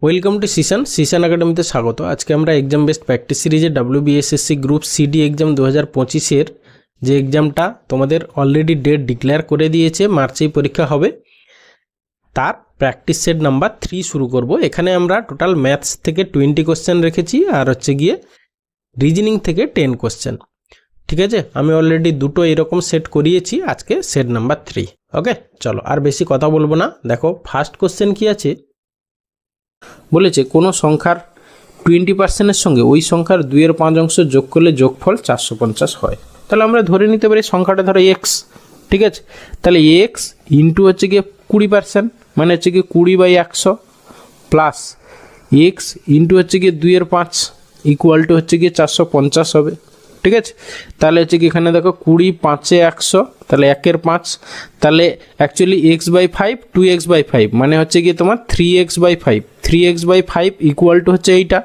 Welcome to সিশন একাডেমিতে স্বাগত। আজকে আমরা এক্সাম বেসড প্র্যাকটিস সিরিজে WBSSC গ্রুপ সিডি এক্সাম 2025-এর যে এক্সামটা তোমাদের অলরেডি ডেট ডিক্লেয়ার করে দিয়েছে, মার্চেই পরীক্ষা হবে, তার প্র্যাকটিস সেট নাম্বার 3 শুরু করব। এখানে আমরা টোটাল ম্যাথস থেকে 20 কোশ্চেন রেখেছি আর হচ্ছে গিয়ে রিজনিং থেকে 10 কোশ্চেন। ঠিক আছে, আমি অলরেডি দুটো এরকম সেট করিয়েছি, আজকে সেট নাম্বার 3। ওকে, চলো আর বেশি কথা বলবো না। দেখো ফার্স্ট কোশ্চেন কি আছে, বলেছে কোনো সংখ্যার 20%-এর সঙ্গে ওই সংখ্যার 2/5 অংশ যোগ করলে যোগফল 450 হয়। তাহলে আমরা ধরে নিতে পারি সংখ্যাটা ধরো এক্স, ঠিক আছে। তাহলে এক্স ইন্টু হচ্ছে গিয়ে 20%, মানে হচ্ছে গিয়ে 20/100 প্লাস এক্স ইন্টু হচ্ছে গিয়ে 2/5 ইকুয়াল টু হচ্ছে গিয়ে 450 হবে। ঠিক আছে, তাহলে হচ্ছে কি এখানে দেখো 20 5 100, তাহলে 1/5, তাহলে অ্যাকচুয়ালি x/5 2x/5 মানে হচ্ছে গিয়ে তোমার 3x/5 3x/5 ইকুয়াল টু হচ্ছে এইটা।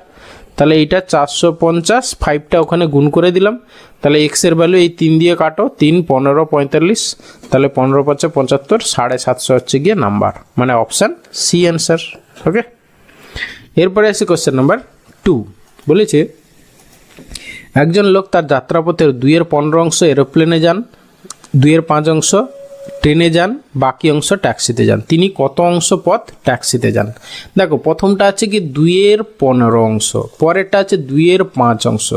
তাহলে এইটা 450, 5টা ওখানে গুণ করে দিলাম। তাহলে এক্সের ভ্যালু এই 3 দিয়ে কাটো, 3 15 45, তাহলে 15 5 75, 750 হচ্ছে গিয়ে নাম্বার, মানে অপশান সি অ্যান্সার। ওকে, এরপরে আসি কোশ্চেন নাম্বার 2। বলেছে একজন লোক তার যাত্রাপথের 2/15 অংশ এরোপ্লেনে যান, 2/5 অংশ ট্রেনে যান, বাকি অংশ ট্যাক্সিতে যান। তিনি কত অংশ পথ ট্যাক্সিতে যান? দেখো প্রথমটা আছে কি 2/15 অংশ, পরেরটা আছে 2/5 অংশ।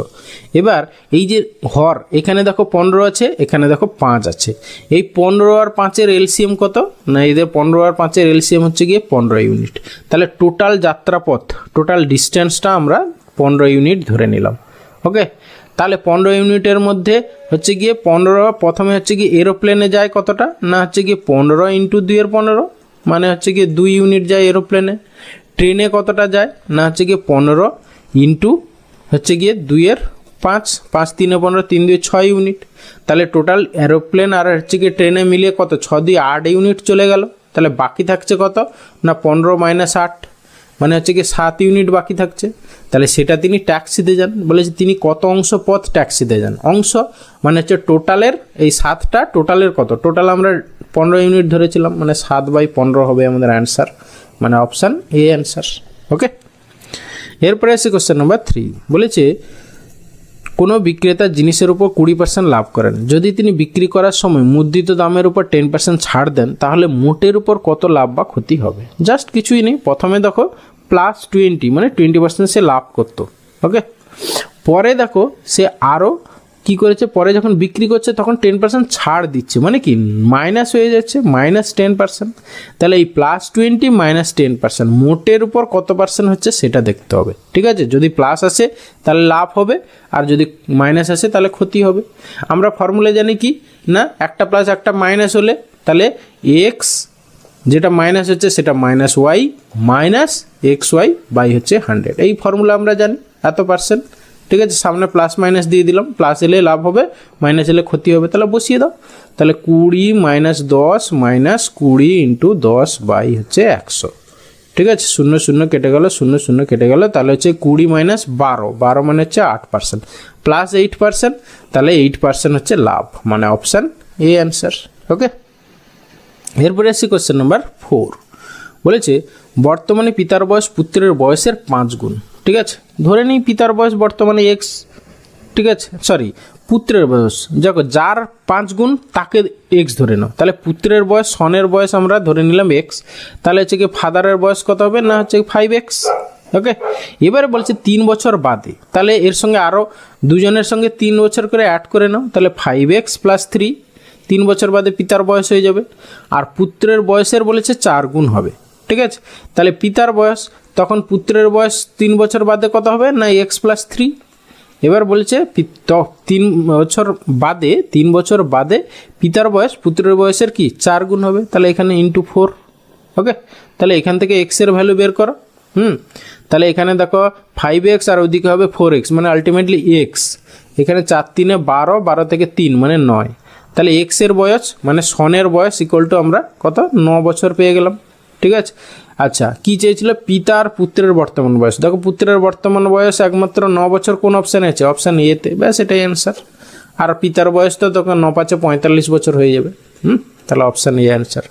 এবার এই যে হর, এখানে দেখো 15 আছে, এখানে দেখো 5 আছে। এই 15 আর 5-এর এলসিএম কত? না এদের 15 আর 5-এর এলসিএম হচ্ছে গিয়ে 15 ইউনিট। তাহলে টোটাল যাত্রাপথ, টোটাল ডিস্টেন্সটা আমরা 15 ইউনিট ধরে নিলাম। ওকে, তাহলে 15 ইউনিটের মধ্যে হচ্ছে গিয়ে 15, প্রথমে হচ্ছে গিয়ে এরোপ্লেনে যায় কতটা? না হচ্ছে গিয়ে 15 ইন্টু 2/15, মানে হচ্ছে গিয়ে 2 ইউনিট যায় এরোপ্লেনে। ট্রেনে কতটা যায়? না হচ্ছে গিয়ে 15 ইন্টু হচ্ছে গিয়ে 2/5, 5 3 15, 3 2 6 ইউনিট। তাহলে টোটাল এরোপ্লেন আর হচ্ছে গিয়ে ট্রেনে মিলিয়ে কত? 6 2 8 ইউনিট চলে গেল। তাহলে বাকি থাকছে কত? না 15 - 8, মানে হচ্ছে কি 7 ইউনিট বাকি থাকছে। তাহলে সেটা তিনি ট্যাক্সিতে যান। বলেছে তিনি কত অংশ পথ ট্যাক্সিতে যান। অংশ মানে হচ্ছে টোটালের, এই 7টা টোটালের কত? টোটাল আমরা 15 ইউনিট ধরেছিলাম, মানে 7/15 হবে আমাদের অ্যান্সার, মানে অপশান এ অ্যান্সার। ওকে, এরপরে আসছে কোশ্চেন নাম্বার 3। বলেছে কোনো বিক্রেতা জিনিসের উপর 20% লাভ করেন। যদি তিনি বিক্রি করার সময় মুদ্রিত দামের উপর 10% ছাড় দেন, তাহলে মোটের উপর কত লাভ বা ক্ষতি হবে? জাস্ট কিছুই নেই, প্রথমে দেখো +20, মানে 20% সে লাভ করতো। ওকে, পরে দেখো সে আরও কী করেছে, পরে যখন বিক্রি করছে তখন 10% ছাড় দিচ্ছে, মানে কি মাইনাস হয়ে যাচ্ছে, -10%। তাহলে এই +20 -10%, মোটের উপর কত পার্সেন্ট হচ্ছে সেটা দেখতে হবে। ঠিক আছে, যদি প্লাস আসে তাহলে লাভ হবে, আর যদি মাইনাস আসে তাহলে ক্ষতি হবে। আমরা ফর্মুলা জানি কি, না একটা প্লাস একটা মাইনাস হলে তাহলে এক্স যেটা মাইনাস হচ্ছে সেটা -y -xy হচ্ছে 100। এই ফর্মুলা আমরা জানি, এত পার্সেন্ট। ঠিক আছে, সামনে প্লাস মাইনাস দিয়ে দিলাম, প্লাস এলে লাভ হবে, মাইনাস এলে ক্ষতি হবে। তাহলে বসিয়ে দাও। তাহলে 20 - 10 -20 × 10 হচ্ছে 100। ঠিক আছে, 0 0 কেটে গেল, 0 0 কেটে গেল। তাহলে হচ্ছে 20 - 12, 12 মানে হচ্ছে 8%, প্লাস 8%, তাহলে 8% হচ্ছে লাভ, মানে অপশান এ অ্যান্সার। ওকে, এরপরে আসছি কোশ্চেন নাম্বার 4। বলেছে বর্তমানে পিতার বয়স পুত্রের বয়সের 5 গুণ। ঠিক আছে, ধরে নিই পিতার বয়স বর্তমানে এক্স, ঠিক আছে, সরি পুত্রের বয়স, দেখো যার 5 গুণ তাকে এক্স ধরে নাও। তাহলে পুত্রের বয়স, সনের বয়স আমরা ধরে নিলাম এক্স, তাহলে হচ্ছে কি ফাদারের বয়স কত হবে? না হচ্ছে 5x। ওকে, এবারে বলছে 3 বছর বাদে, তাহলে এর সঙ্গে আরও দুজনের সঙ্গে 3 বছর করে অ্যাড করে নাও, তাহলে 5x + 3, 3 বছর বাদে পিতার বয়স হয়ে যাবে। আর পুত্রের বয়সের বলেছে 4 গুণ হবে। ঠিক আছে, তাহলে পিতার বয়স, তখন পুত্রের বয়স 3 বছর বাদে কত হবে? না x + 3। এবার বলেছে 3 বছর বাদে পিতার বয়স পুত্রের বয়সের কি 4 গুণ হবে। তাহলে এখানে × 4। ওকে, তাহলে এখান থেকে এক্সের ভ্যালু বের করো। তাহলে এখানে দেখো 5x আর ওইদিকে হবে 4x, মানে আলটিমেটলি এক্স। এখানে 4 3 12, 12 থেকে 3 মানে 9। তাহলে এক্সের বয়স মানে সনের বয়স ইকুয়াল টু আমরা কত? 9 বছর পেয়ে গেলাম। ঠিক আছে, আচ্ছা কি চেয়েছিল? পিতা আর পুত্রের বর্তমান বয়স। দেখো পুত্রের বর্তমান বয়স একমাত্র 9 বছর, কোন অপশানে আছে? অপশান এতে, ব্যাস এটাই অ্যান্সার। আর পিতার বয়স তো তখন 9 5 45 বছর হয়ে যাবে। তাহলে অপশান এ অ্যান্সার।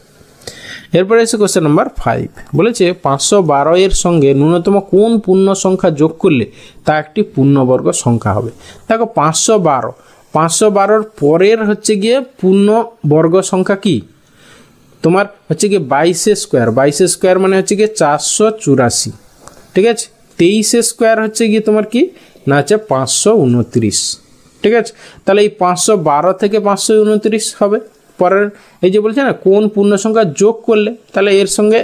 এরপরে এসে কোশ্চেন নাম্বার 5 বলেছে 512 এর সঙ্গে ন্যূনতম কোন পূর্ণ সংখ্যা যোগ করলে তা একটি পূর্ণবর্গ সংখ্যা হবে। দেখো 512 পরের হচ্ছে গিয়ে পূর্ণবর্গ সংখ্যা কি তোমার হচ্ছে গিয়ে 22 স্কোয়ার মানে হচ্ছে গিয়ে 484, ঠিক আছে। 23 স্কোয়ার হচ্ছে গিয়ে তোমার কি না হচ্ছে 529, ঠিক আছে। তাহলে এই 512 থেকে 529 হবে। পরের এই যে বলছে না কোন পূর্ণ সংখ্যা যোগ করলে, তাহলে এর সঙ্গে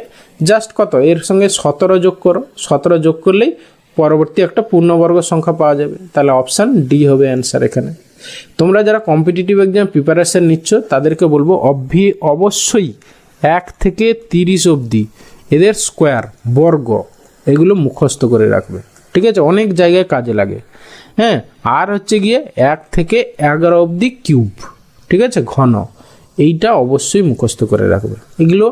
জাস্ট কত, এর সঙ্গে 17 যোগ করো, 17 যোগ করলেই পরবর্তী একটা পূর্ণবর্গ সংখ্যা পাওয়া যাবে। তাহলে অপশান ডি হবে অ্যান্সার এখানে। তোমরা যারা কম্পিটিটিভ এক্সাম প্রিপারেশন নিচ্ছ তাদেরকে বলবো অবশ্যই 1 থেকে 30 অবধি এদের স্কোয়ার বর্গ এগুলো মুখস্থ করে রাখবে, ঠিক আছে, অনেক জায়গায় কাজে লাগে। হ্যাঁ, আর হচ্ছে গিয়ে 1 থেকে 11 অবধি কিউব, ঠিক আছে, ঘন, এইটা অবশ্যই মুখস্থ করে রাখবে। এগুলো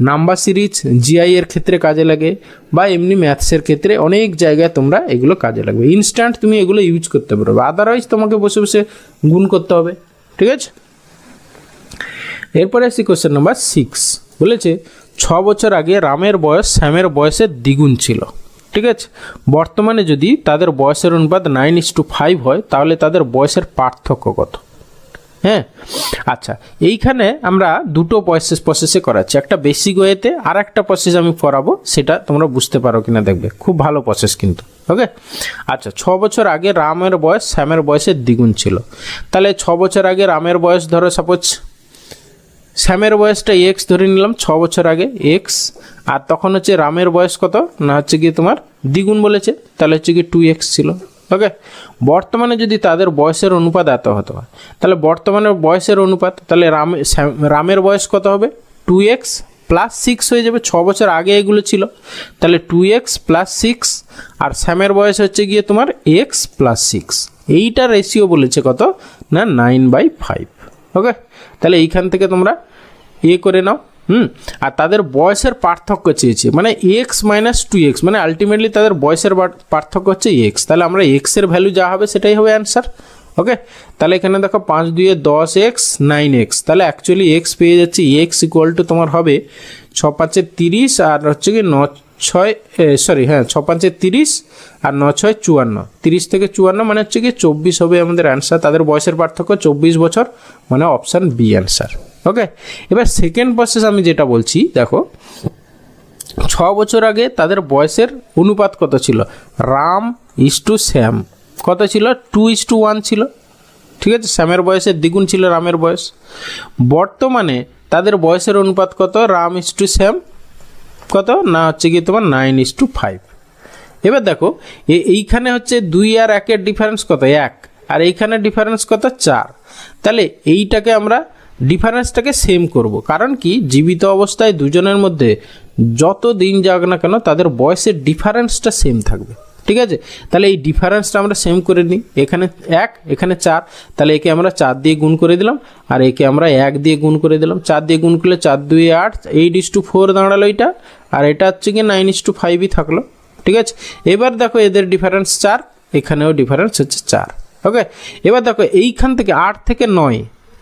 নাম্বার সিরিজ জিআই এর ক্ষেত্রে কাজে লাগে বা এমনি ম্যাথসের ক্ষেত্রে অনেক জায়গায় তোমরা এগুলো কাজে লাগবে। ইনস্ট্যান্ট তুমি এগুলো ইউজ করতে পারবে, আদারওয়াইজ তোমাকে বসে বসে গুণ করতে হবে, ঠিক আছে। এরপরে আসি কোশ্চেন নাম্বার 6 বলেছে 6 বছর আগে রামের বয়স শ্যামের বয়সের দ্বিগুণ ছিল, ঠিক আছে। বর্তমানে যদি তাদের বয়সের অনুপাত 9:5 হয় তাহলে তাদের বয়সের পার্থক্য কত? হ্যাঁ, আচ্ছা, এইখানে আমরা দুটো প্রসেসে করাচ্ছি, একটা বেসিক ওয়েতে আর একটা প্রসেস আমি পড়াবো, সেটা তোমরা বুঝতে পারো কিনা দেখবে, খুব ভালো প্রসেস কিন্তু। ওকে, আচ্ছা, 6 বছর আগে রামের বয়স শ্যামের বয়সের দ্বিগুণ ছিল, তাহলে 6 বছর আগে রামের বয়স ধরো সাপোজ, শ্যামের বয়সটা এক্স ধরে নিলাম 6 বছর আগে এক্স, আর তখন হচ্ছে রামের বয়স কত না হচ্ছে গিয়ে তোমার দ্বিগুণ বলেছে, তাহলে হচ্ছে কি 2x ছিল। ওকে, বর্তমানে যদি তাদের বয়সের অনুপাত এত হতো, তাহলে বর্তমানে বয়সের অনুপাত, তাহলে রামের বয়স কত হবে 2x প্লাস 6 হয়ে যাবে, 6 বছর আগে এগুলো ছিল, তাহলে 2x প্লাস 6, আর শ্যামের বয়স হচ্ছে গিয়ে তোমার x প্লাস 6, এইটা রেশিও বলেছে কত না 9/5। ওকে, তাহলে এইখান থেকে তোমরা করে নাও। আর তাদের বয়সের পার্থক্য চেয়েছে, মানে x মাইনাস 2x, মানে আলটিমেটলি তাদের বয়সের পার্থক্য হচ্ছে x, তাহলে আমরা x এর ভ্যালু যা হবে সেটাই হবে অ্যান্সার। ওকে, তাহলে এখানে দেখো 5 2 10x 9x, তাহলে অ্যাকচুয়ালি x পেয়ে যাচ্ছি, x ইকুয়াল টু তোমার হবে 6 5 30 আর হচ্ছে কি 9 6 6 5 30 আর 9 6 54, 30 থেকে 54 মানে হচ্ছে কি 24 হবে আমাদের অ্যান্সার। তাদের বয়সের পার্থক্য 24 বছর, মানে অপশান বি অ্যান্সার। ওকে, এবার সেকেন্ড প্রসেস আমি যেটা বলছি, দেখো 6 বছর আগে তাদের বয়সের অনুপাত কত ছিল, রাম ইস্টু শ্যাম কত ছিল 2:1 ছিল, ঠিক আছে, শ্যামের বয়সের দ্বিগুণ ছিল রামের বয়স। বর্তমানে তাদের বয়সের অনুপাত কত, রাম ইস্টু শ্যাম কত না হচ্ছে কি তোমার 9:5। এবার দেখো এইখানে হচ্ছে 2 আর 1 ডিফারেন্স কত 1, আর এইখানে ডিফারেন্স কত 4, তাহলে এইটাকে আমরা ডিফারেন্সটাকে সেম করব, কারণ কি জীবিত অবস্থায় দুজনের মধ্যে যত দিন যাক না কেন তাদের বয়সের ডিফারেন্সটা সেম থাকবে, ঠিক আছে। তাহলে এই ডিফারেন্সটা আমরা সেম করে নিই, এখানে 1 এখানে 4, তাহলে একে আমরা 4 দিয়ে গুণ করে দিলাম, আর একে আমরা 1 দিয়ে গুণ করে দিলাম। 4 দিয়ে গুণ করলে 4 2 8, 8:4 দাঁড়ালো এটা, আর এটা হচ্ছে কি 9:5ই থাকলো, ঠিক আছে। এবার দেখো এদের ডিফারেন্স 4, এখানেও ডিফারেন্স হচ্ছে 4। ওকে, এবার দেখো এইখান থেকে 8 থেকে 9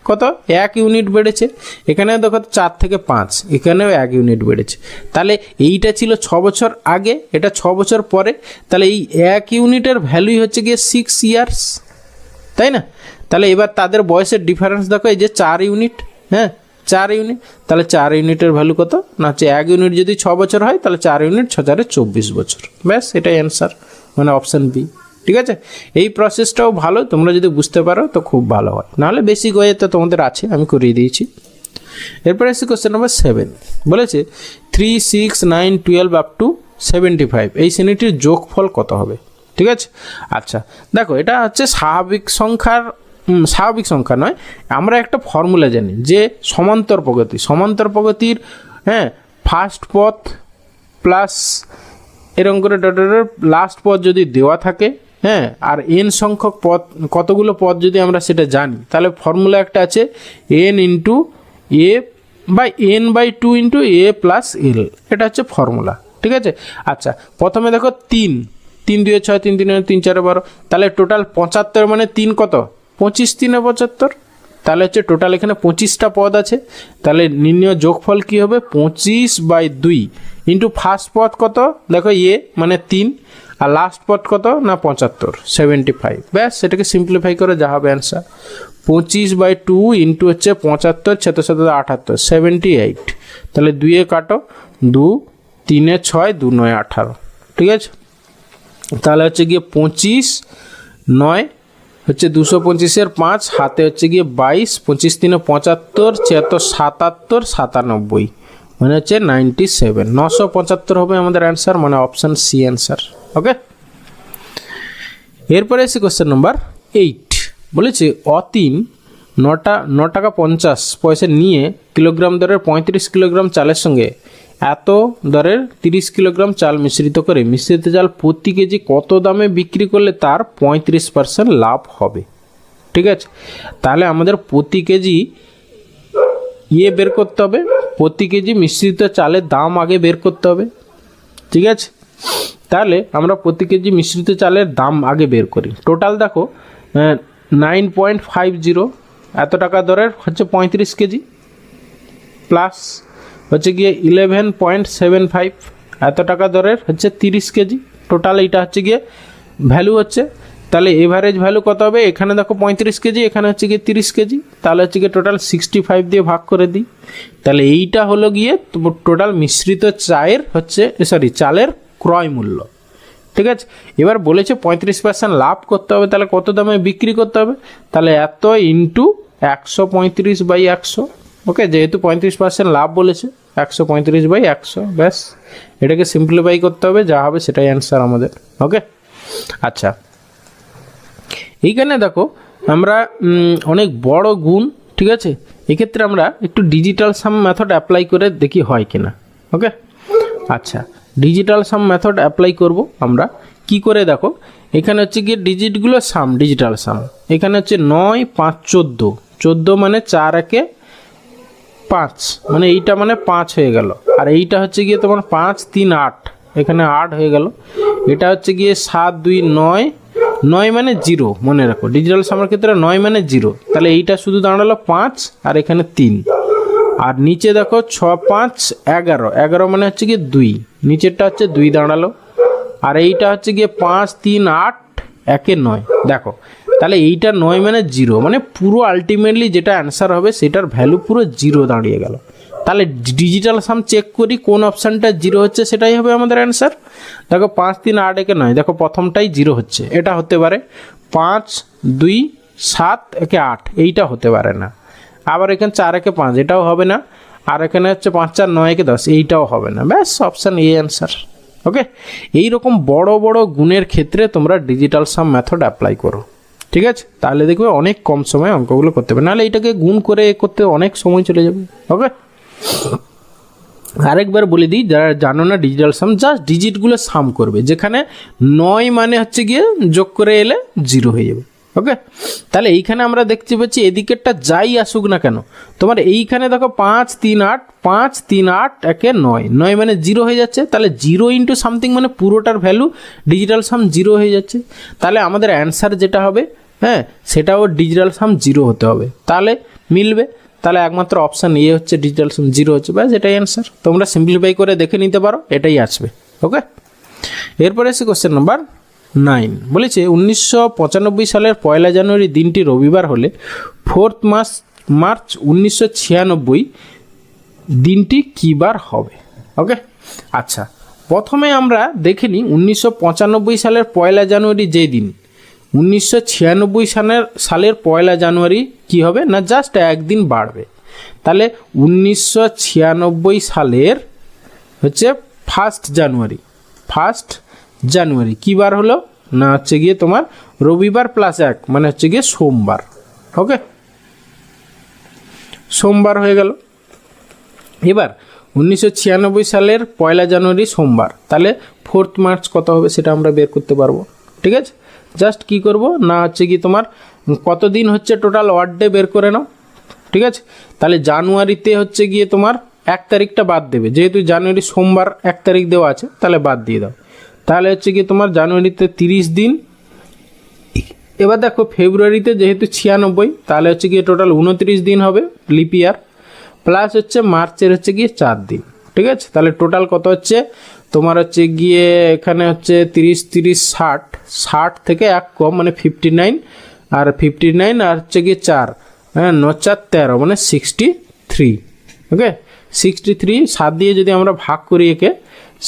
কত 1 ইউনিট বেড়েছে, এখানেও দেখো 4 থেকে 5, এখানেও 1 ইউনিট বেড়েছে। তাহলে এইটা ছিল 6 বছর আগে, এটা 6 বছর পরে, তাহলে এই 1 ইউনিটের ভ্যালুই হচ্ছে গিয়ে 6 ইয়ার্স, তাই না। তাহলে এবার তাদের বয়সের ডিফারেন্স দেখো এই যে 4 ইউনিট, হ্যাঁ 4 ইউনিট, তাহলে 4 ইউনিটের ভ্যালু কত না হচ্ছে 1 ইউনিট যদি 6 বছর হয় তাহলে 4 ইউনিট 6 4 24 বছর, ব্যাস এটাই অ্যান্সার, মানে অপশান বি, ঠিক আছে। এই প্রসেসটাও ভালো, তোমরা যদি বুঝতে পারো তো খুব ভালো হয়, নাহলে বেসিক ওয়ে তো তোমাদের আছে, আমি করিয়ে দিয়েছি। এরপরে আসছে কোশ্চেন নাম্বার 7 বলেছে 3 6 9 12 আপ টু 75 এই শ্রেণীটির যোগফল কত হবে, ঠিক আছে। আচ্ছা দেখো এটা হচ্ছে স্বাভাবিক সংখ্যা নয়, আমরা একটা ফর্মুলা জানি যে সমান্তর প্রগতির হ্যাঁ ফার্স্ট পথ প্লাস এরকম করে লাস্ট পথ যদি দেওয়া থাকে, হ্যাঁ, আর এন সংখ্যক পথ কতগুলো পথ যদি আমরা সেটা জানি, তাহলে ফর্মুলা একটা আছে n into a by n by 2 into a plus l, এটা হচ্ছে ফর্মুলা, ঠিক আছে। আচ্ছা প্রথমে দেখো 3 2 6 3 3 3 4 12, তাহলে টোটাল 75, মানে 3 কত 25 3 75, তাহলে হচ্ছে টোটাল এখানে 25টা পদ আছে, তাহলে নির্ণয় যোগফল কি হবে 25/2 ইন্টু ফার্স্ট পদ কত দেখো মানে 3, আর লাস্ট পদ কত না 75, 75। ব্যাস সেটাকে সিম্পলিফাই করে যা হবে অ্যান্সার 25/2 ইন্টু হচ্ছে 75, 7 7 78, 78। তাহলে 2 কাটো, 2 3 6, 2 9 18, ঠিক আছে। তাহলে হচ্ছে গিয়ে 25 9 হচ্ছে 225-এর 5, হাতে হচ্ছে গিয়ে 22, 25 3 75, 76 77 97, মানে হচ্ছে 97, 975 হবে আমাদের অ্যান্সার, মানে অপশান সি অ্যান্সার। ওকে, এরপরে এসে কোশ্চেন নাম্বার 8 বলেছে অতীন 9 টাকা 50 পয়সা নিয়ে কিলোগ্রাম দরের 35 কিলোগ্রাম চালের সঙ্গে এত দরের 30 কিলোগ্রাম চাল মিশ্রিত করে মিশ্রিত চাল প্রতি কেজি কত দামে বিক্রি করলে তার 35% লাভ হবে। ঠিক আছে, তাহলে আমাদের প্রতি কেজি বের করতে হবে, প্রতি কেজি মিশ্রিত চালের দাম আগে বের করতে হবে। ঠিক আছে, তাহলে আমরা প্রতি কেজি মিশ্রিত চালের দাম আগে বের করি। টোটাল দেখো 9.50 এত টাকা দরের হচ্ছে 35 কেজি, প্লাস হচ্ছে গিয়ে 11.75 এত টাকা দরের হচ্ছে 30 কেজি। টোটাল এইটা হচ্ছে গিয়ে ভ্যালু হচ্ছে, তাহলে এভারেজ ভ্যালু কত হবে, এখানে দেখো 35 কেজি, এখানে হচ্ছে গিয়ে 30 কেজি, তাহলে হচ্ছে গিয়ে টোটাল 65 দিয়ে ভাগ করে দিই। তাহলে এইটা হলো গিয়ে টোটাল মিশ্রিত চালের ক্রয় মূল্য। ঠিক আছে, এবার বলেছে 35% লাভ করতে হবে, তাহলে কত দামে বিক্রি করতে হবে, তাহলে এত ইন্টু 135/100। ওকে, যেহেতু 35% লাভ বলেছে 135/100, ব্যাস এটাকে সিম্পলিফাই করতে হবে, যা হবে সেটাই অ্যান্সার আমাদের। ওকে, আচ্ছা এইখানে দেখো আমরা অনেক বড় গুণ, ঠিক আছে, এক্ষেত্রে আমরা একটু ডিজিটাল সাম মেথড অ্যাপ্লাই করে দেখি হয় কিনা। ওকে, আচ্ছা ডিজিটাল সাম মেথড অ্যাপ্লাই করব আমরা কি করে, দেখো এখানে হচ্ছে গিয়ে ডিজিটগুলো সাম, ডিজিটাল সাম, এখানে হচ্ছে 9 5 14, 14 মানে 4 একে 5, মানে এইটা মানে 5 হয়ে গেল, আর এইটা হচ্ছে গিয়ে তোমার 5 3 8, এখানে 8 হয়ে গেল, এটা হচ্ছে গিয়ে 7 2 9, 9 মানে 0, মনে রাখো ডিজিটাল সামের ক্ষেত্রে 9 মানে 0, তাহলে এইটা শুধু দাঁড়ালো 5 আর এখানে 3, আর নিচে দেখো 6 5 11, 11 মানে হচ্ছে গিয়ে 2, নিচেরটা হচ্ছে 2 দাঁড়ালো, আর এইটা হচ্ছে গিয়ে 5 3 8 একে 9, দেখো তাহলে এইটা 9 মানে 0, মানে পুরো আলটিমেটলি যেটা অ্যান্সার হবে সেটার ভ্যালু পুরো 0 দাঁড়িয়ে গেল। তাহলে ডিজিটাল সাম চেক করি কোন অপশানটা 0 হচ্ছে, সেটাই হবে আমাদের অ্যান্সার। দেখো 5 3 8 একে 9, দেখো প্রথমটাই 0 হচ্ছে, এটা হতে পারে 5 2 7 একে 8, এইটা হতে পারে না, আবার এখানে 4 একে 5, এটাও হবে না, আর এখানে হচ্ছে 5 4 9 একে 10, এইটাও হবে না, ব্যাস অপশান এ অ্যান্সার। ওকে, এইরকম বড় বড় গুণের ক্ষেত্রে তোমরা ডিজিটাল সাম মেথড অ্যাপ্লাই করো। ঠিক আছে, তাহলে দেখবে অনেক কম সময়ে অঙ্কগুলো করতে হবে, নাহলে এইটাকে গুণ করে করতে অনেক সময় চলে যাবে। ওকে, আরেকবার বলে দিই যারা জানো না ডিজিটাল সাম, জাস্ট ডিজিটগুলো সাম করবে, যেখানে 9 মানে হচ্ছে গিয়ে যোগ করে এলে 0 হয়ে যাবে। ওকে, তাহলে এইখানে আমরা দেখতে পাচ্ছি এদিকেরটা যাই আসুক না কেন, তোমার এইখানে দেখো 5 3 8, 5 3 8 একে 9, 9 মানে 0 হয়ে যাচ্ছে, তাহলে 0 ইন্টু সামথিং মানে পুরোটার ভ্যালু ডিজিটাল সাম 0 হয়ে যাচ্ছে, তাহলে আমাদের অ্যান্সার যেটা হবে, হ্যাঁ সেটাও ডিজিটাল সাম 0 হতে হবে, তাহলে মিলবে, তাহলে একমাত্র অপশান এ হচ্ছে ডিজিটাল সাম 0 হচ্ছে, ব্যাস এটাই অ্যান্সার। তোমরা সিম্পলিফাই করে দেখে নিতে পারো, এটাই আসবে। ওকে, এরপরে এসে কোশ্চেন নাম্বার 9 বলেছে 1995 সালের 1 জানুয়ারি দিনটি রবিবার হলে 4 মার্চ 1996 দিনটি কী বার হবে। ওকে, আচ্ছা প্রথমে আমরা দেখে নিই 1995 সালের 1 জানুয়ারি যেই দিন, 1996 সালের 1 জানুয়ারি কি হবে না, জাস্ট একদিন বাড়বে, তাহলে 1996 সালের হচ্ছে 1 জানুয়ারি কী বার হলো না, হচ্ছে গিয়ে তোমার রবিবার প্লাস 1 মানে হচ্ছে গিয়ে সোমবার। ওকে, সোমবার হয়ে গেল। এবার 1996 সালের 1 জানুয়ারি সোমবার, তাহলে 4 মার্চ কত হবে সেটা আমরা বের করতে পারবো। ঠিক আছে, জাস্ট কি করব না, হচ্ছে কি তোমার কতদিন হচ্ছে টোটাল ওয়ার্ড ডে বের করে নাও। ঠিক আছে, তাহলে জানুয়ারিতে হচ্ছে গিয়ে তোমার 1 তারিখটা বাদ দেবে, যেহেতু জানুয়ারি সোমবার 1 তারিখ দেওয়া আছে, তাহলে বাদ দিয়ে দাও, তাহলে হচ্ছে গিয়ে তোমার জানুয়ারিতে 30 দিন এবার দেখো ফেব্রুয়ারিতে যেহেতু 96, তাহলে হচ্ছে গিয়ে টোটাল 29 দিন হবে লিপ ইয়ার, প্লাস হচ্ছে মার্চের হচ্ছে গিয়ে 4 দিন। ঠিক আছে, তাহলে টোটাল কত হচ্ছে তোমার হচ্ছে গিয়ে এখানে হচ্ছে 30 30 60, 60 থেকে 1 কম মানে 59, আর 59 আর হচ্ছে গিয়ে 4, হ্যাঁ 9 4 13 মানে 63। ওকে, 63 7 দিয়ে যদি আমরা ভাগ করি, একে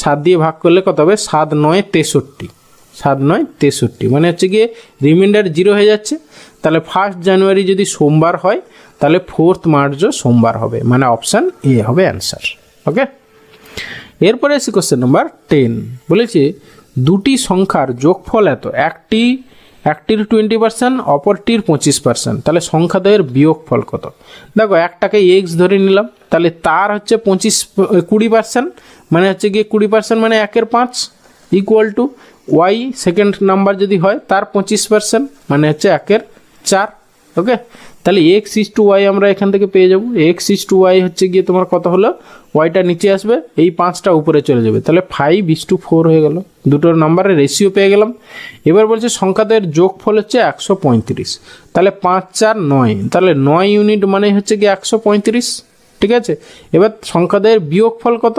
7 দিয়ে ভাগ করলে কত হবে, 7 9 63, 7 9 63 মানে হচ্ছে গিয়ে রিমাইন্ডার 0 হয়ে যাচ্ছে। তাহলে 1 জানুয়ারি যদি সোমবার হয়, তাহলে 4 মার্চও সোমবার হবে, মানে অপশান এ হবে অ্যান্সার। ওকে, এরপরে আসি কোশ্চেন নাম্বার 10। বলেছে দুটি সংখ্যার যোগফল এত, একটির 20%, অপরটির 25%, তাহলে সংখ্যাদ্বয়ের বিয়োগফল কত? দেখো একটাকে এক্স ধরে নিলাম, তাহলে তার হচ্ছে 20% মানে হচ্ছে গিয়ে 20% মানে 1/5 equal to Y second number যদি হয় তার 25% মানে হচ্ছে 1/4। ওকে, তাহলে এক্স ইস টু ওয়াই আমরা এখান থেকে পেয়ে যাবো। এক্স ইস টু ওয়াই হচ্ছে গিয়ে তোমার কত হলো, ওয়াইটা নিচে আসবে, এই 5টা উপরে চলে যাবে, তাহলে 5:4 হয়ে গেল, দুটোর নাম্বারের রেশিও পেয়ে গেলাম। এবার বলছে সংখ্যাদের যোগফল হচ্ছে 135, তাহলে 5 4 9, তাহলে 9 ইউনিট মানে হচ্ছে গিয়ে 135। ঠিক আছে, এবার সংখ্যাদের বিয়োগফল কত,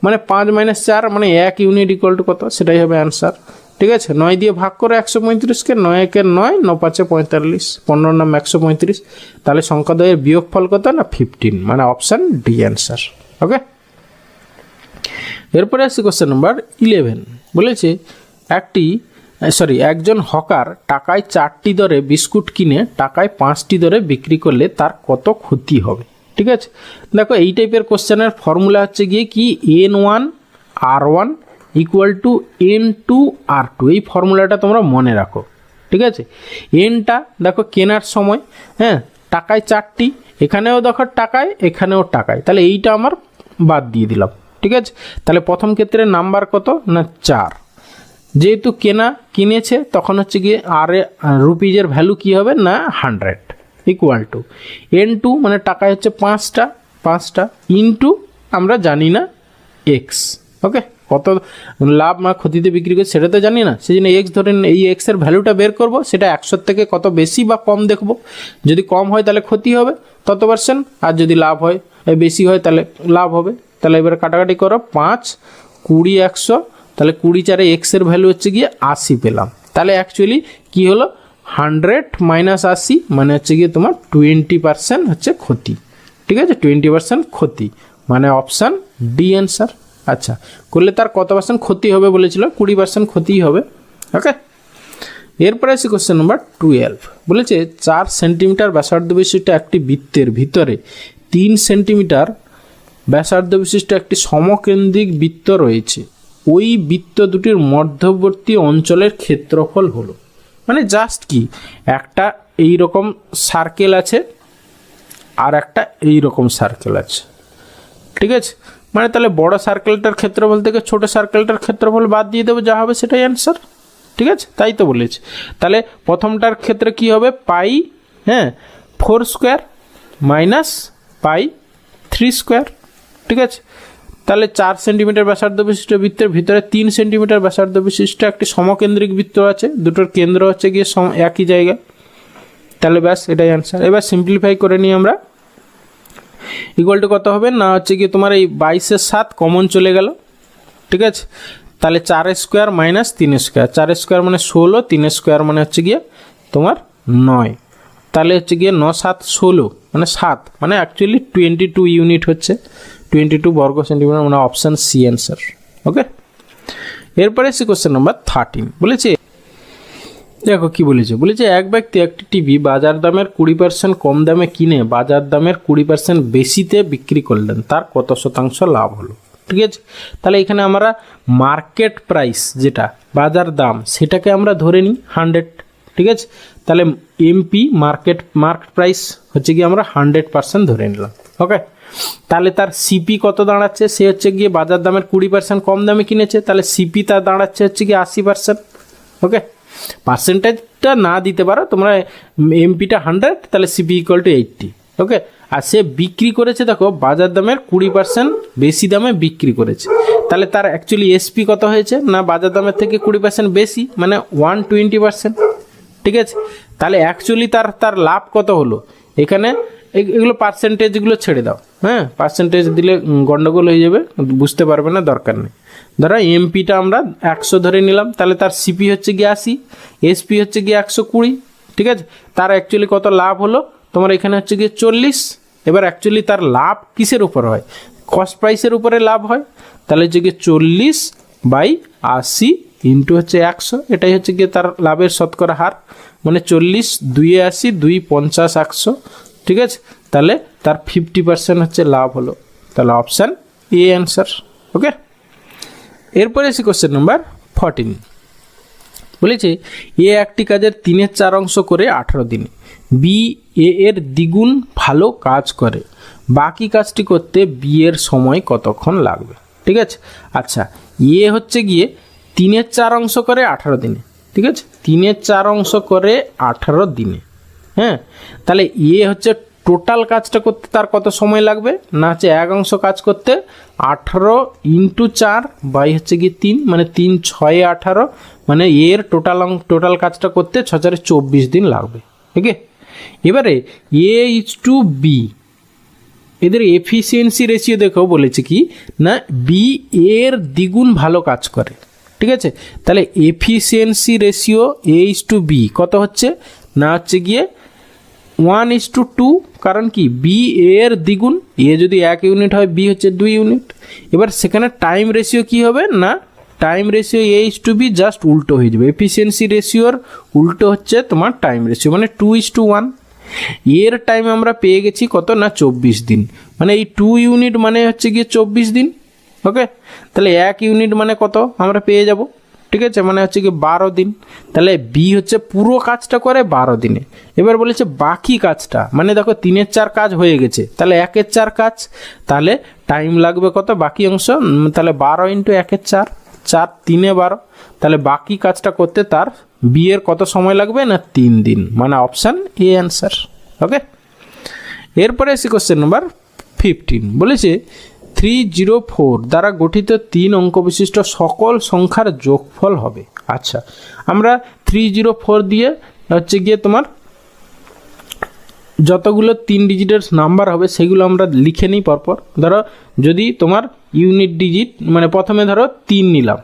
মানে 5 - 4 মানে 1 ইউনিট ইকুয়াল টু কত, সেটাই হবে অ্যান্সার। ঠিক আছে, 9 দিয়ে ভাগ করে 135কে, 9 1 9, 9 5 45, 15 নাম 135, তাহলে সংখ্যাদ্বয়ের বিয়োগফল কত না 15, মানে অপশান ডি অ্যান্সার। ওকে, এরপরে আসছি কোশ্চেন নাম্বার 11। বলেছে একজন হকার টাকায় 4টি দরে বিস্কুট কিনে টাকায় 5টি দরে বিক্রি করলে তার কত ক্ষতি হবে? ঠিক আছে, দেখো এই টাইপের কোশ্চেনের ফর্মুলা হচ্ছে গিয়ে কি, N1 R1 equal to N2 R2, এই ফর্মুলাটা তোমরা মনে রাখো। ঠিক আছে, এনটা দেখো কেনার সময়, হ্যাঁ টাকায় 4টি, এখানেও দেখো টাকায়, এখানেও টাকায়, তাহলে এইটা আমার বাদ দিয়ে দিলাম। ঠিক আছে, তাহলে প্রথম ক্ষেত্রে নাম্বার কত না 4, যেহেতু কিনেছে তখন হচ্ছে গিয়ে আর রুপিজের ভ্যালু কি হবে না 100 ইকুয়াল টু N2 মানে টাকায় হচ্ছে 5টা ইনটু আমরা জানি না এক্স। ওকে, কত লাভ না ক্ষতিতে বিক্রি করছে সেটা তো জানি না, সেই জন্য এক্স ধরে এই এক্সের ভ্যালুটা বের করব, সেটা 100 থেকে কত বেশি বা কম দেখব, যদি কম হয় তাহলে ক্ষতি হবে তত %, আর যদি লাভ হয় বেশি হয় তাহলে লাভ হবে। তাহলে এবার কাটাকাটি করো, 5 20 100, তাহলে 20 4 এক্সের ভ্যালু হচ্ছে গিয়ে 80 পেলাম। তাহলে অ্যাকচুয়ালি কি হলো, 100 - 80 মানে হচ্ছে গিয়ে তোমার 20% হচ্ছে ক্ষতি। ঠিক আছে, 20% ক্ষতি মানে অপশান ডি অ্যান্সার। আচ্ছা, করলে তার কত % ক্ষতি হবে বলেছিল, 20% ক্ষতিই হবে। ওকে, এরপরে আসি কোশ্চেন নাম্বার 12। বলেছে 4 সেন্টিমিটার ব্যাসার্ধ বিশিষ্ট একটি বৃত্তের ভিতরে 3 সেন্টিমিটার ব্যাসার্ধ বিশিষ্ট একটি সমকেন্দ্রিক বৃত্ত রয়েছে, ওই বৃত্ত দুটির মধ্যবর্তী অঞ্চলের ক্ষেত্রফল হলো। মানে জাস্ট কি, একটা এই রকম সার্কেল আছে আর একটা এই রকম সার্কেল আছে। ঠিক আছে, মানে তাহলে বড় সার্কেলটার ক্ষেত্রফল থেকে ছোট সার্কেলটার ক্ষেত্রফল বাদ দিয়ে দেবো, যা হবে সেটাই অ্যান্সার। ঠিক আছে, তাই তো বলেছি। তাহলে প্রথমটার ক্ষেত্রে কি হবে, পাই 4 স্কোয়ার মাইনাস পাই 3 স্কোয়ার। ঠিক আছে, তাহলে 4 সেন্টিমিটার ব্যাসার্ধ বিশিষ্ট বৃত্তের ভিতরে 3 সেন্টিমিটার ব্যাসার্ধ বিশিষ্ট একটি সমকেন্দ্রিক বৃত্ত আছে, দুটোর কেন্দ্র হচ্ছে গিয়ে একই জায়গায়, তাহলে ব্যাস এটাই অ্যান্সার। এবার সিম্পলিফাই করে নিই আমরা, ইকুয়াল টু কত হবে না হচ্ছে গিয়ে তোমার এই 22 7 কমন চলে গেল। ঠিক আছে, তাহলে 4 স্কোয়ার মাইনাস 3 স্কোয়ার, 4 স্কোয়ার মানে 16, 3 স্কোয়ার মানে হচ্ছে গিয়ে তোমার 9, তাহলে হচ্ছে গিয়ে 9 7 16 মানে 7, মানে অ্যাকচুয়ালি 22 ইউনিট হচ্ছে, 22 বর্গ সেন্টিমিটার, মানে অপশান সি অ্যান্সার। ওকে, এরপরে এসে কোশ্চেন নাম্বার 13। বলেছে দেখো কি বলেছে এক ব্যক্তি একটি টিভি বাজার দামের 20% কম দামে কিনে বাজার দামের 20% বেশিতে বিক্রি করলেন, তার কত শতাংশ লাভ হলো? ঠিক আছে, তাহলে এখানে আমরা মার্কেট প্রাইস যেটা বাজার দাম সেটাকে আমরা ধরে নিই 100। ঠিক আছে, তাহলে এমপি মার্কেট প্রাইস হচ্ছে গিয়ে আমরা 100% ধরে নিলাম। ওকে, তাহলে তার সিপি কত দাঁড়াচ্ছে, সে হচ্ছে গিয়ে বাজার দামের 20% কম দামে কিনেছে, তাহলে সিপি তার দাঁড়াচ্ছে হচ্ছে গিয়ে 80%। ওকে, পার্সেন্টেজটা না দিতে পারো তোমরা, এমপিটা 100, তাহলে সিপি ইকুয়াল টু 80। ওকে, আর সে বিক্রি করেছে দেখো বাজার দামের 20% বেশি দামে বিক্রি করেছে, তাহলে তার অ্যাকচুয়ালি এসপি কত হয়েছে না বাজার দামের থেকে 20% বেশি, মানে 120%। ঠিক আছে। তাহলে অ্যাকচুয়ালি তার লাভ কত হলো, এখানে এগুলো পার্সেন্টেজগুলো ছেড়ে দাও, হ্যাঁ, পার্সেন্টেজ দিলে গন্ডগোল হয়ে যাবে, বুঝতে পারবে না, দরকার নেই। ধরো এমপিটা আমরা 100 ধরে নিলাম, তাহলে তার সিপি হচ্ছে গিয়ে 80, এসপি হচ্ছে গিয়ে 120, ঠিক আছে। তার অ্যাকচুয়ালি কত লাভ হলো তোমার, এখানে হচ্ছে গিয়ে 40। এবার অ্যাকচুয়ালি তার লাভ কিসের উপর হয়, কস্ট প্রাইসের উপরে লাভ হয়, তাহলে হচ্ছে গিয়ে 40/80 ইন্টু হচ্ছে 100, এটাই হচ্ছে গিয়ে তার লাভের শতকরা হার, মানে 40, 2 এ 80, 2 50, 100, ঠিক আছে। তাহলে তার 50% হচ্ছে লাভ হলো, তাহলে অপশান এ অ্যান্সার। ওকে, এরপরে এসে কোশ্চেন নাম্বার 14 বলেছে এ একটি কাজের 3/4 অংশ করে 18 দিনে, বি এ এর দ্বিগুণ ভালো কাজ করে, বাকি কাজটি করতে বি এর সময় কতক্ষণ লাগবে, ঠিক আছে। আচ্ছা, এ হচ্ছে গিয়ে 3/4 অংশ করে 18 দিনে, ঠিক আছে, 3/4 অংশ করে 18 দিনে, হ্যাঁ। তাহলে এ হচ্ছে টোটাল কাজটা করতে তার কত সময় লাগবে না, হচ্ছে 1 অংশ কাজ করতে 18 ইন্টু 4 বাই হচ্ছে গিয়ে 3, মানে 3 6 18, মানে এর টোটাল কাজটা করতে 6 4 24 দিন লাগবে, ঠিক আছে। এবারে এ ইজ টু বি, এদের এফিসিয়েন্সি রেশিও দেখো বলেছে কি না, বি এর দ্বিগুণ ভালো কাজ করে, ঠিক আছে। তাহলে efficiency ratio A is to B কত হচ্ছে না, হচ্ছে গিয়ে 1:2, কারণ কি বি এর দ্বিগুণ, এ যদি 1 ইউনিট হয় বি হচ্ছে 2 ইউনিট। এবার সেখানে টাইম রেশিও কি হবে না, time ratio A is to B just উল্টো হয়ে যাবে, এফিসিয়েন্সি রেশিওর উল্টো হচ্ছে তোমার টাইম রেশিও, মানে 2:1। এর টাইম আমরা পেয়ে গেছি কত না 24 দিন, মানে এই 2 ইউনিট মানে হচ্ছে গিয়ে 24 দিন। ওকে, তাহলে 1 ইউনিট মানে কত আমরা পেয়ে যাব, ঠিক আছে, মানে হচ্ছে কি 12 দিন। তাহলে বি হচ্ছে পুরো কাজটা করে 12 দিনে। এবার বলেছে বাকি কাজটা, মানে দেখো 3/4 কাজ হয়ে গেছে, তাহলে 1/4 কাজ, তাহলে টাইম লাগবে কত বাকি অংশ, তাহলে 12 ইন্টু 1/4, 4 3 12, তাহলে বাকি কাজটা করতে তার বি এর কত সময় লাগবে না 3 দিন, মানে অপশান এ অ্যান্সার। ওকে, এরপরে এসে কোশ্চেন নাম্বার 15 বলেছে 304 দ্বারা গঠিত 3 অঙ্ক বিশিষ্ট সকল সংখ্যার যোগফল হবে। আচ্ছা, আমরা 304 দিয়ে হচ্ছে গিয়ে তোমার যতগুলো 3 ডিজিটের নাম্বার হবে সেগুলো আমরা লিখে নিই পরপর। ধরো যদি তোমার ইউনিট ডিজিট, মানে প্রথমে ধরো 3 নিলাম,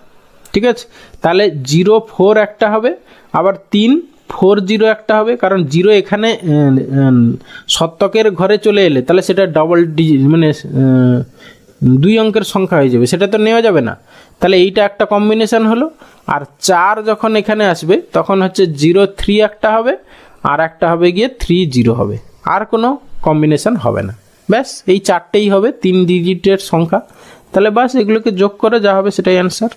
ঠিক আছে, তাহলে 04 একটা হবে, আবার 340 একটা হবে, কারণ 0 এখানে শতকের ঘরে চলে এলে তাহলে সেটা ডবল ডিজিট, মানে 2 অঙ্কের সংখ্যা হয়ে যাবে, সেটা তো নেওয়া যাবে না, তাহলে এইটা একটা কম্বিনেশন হলো। আর 4 যখন এখানে আসবে তখন হচ্ছে 03 একটা হবে, আর একটা হবে গিয়ে 30 হবে, আর কোনো কম্বিনেশন হবে না, ব্যাস এই 4টেই হবে 3 ডিজিটের সংখ্যা। তাহলে বাস এগুলোকে যোগ করে যা হবে সেটাই অ্যান্সার।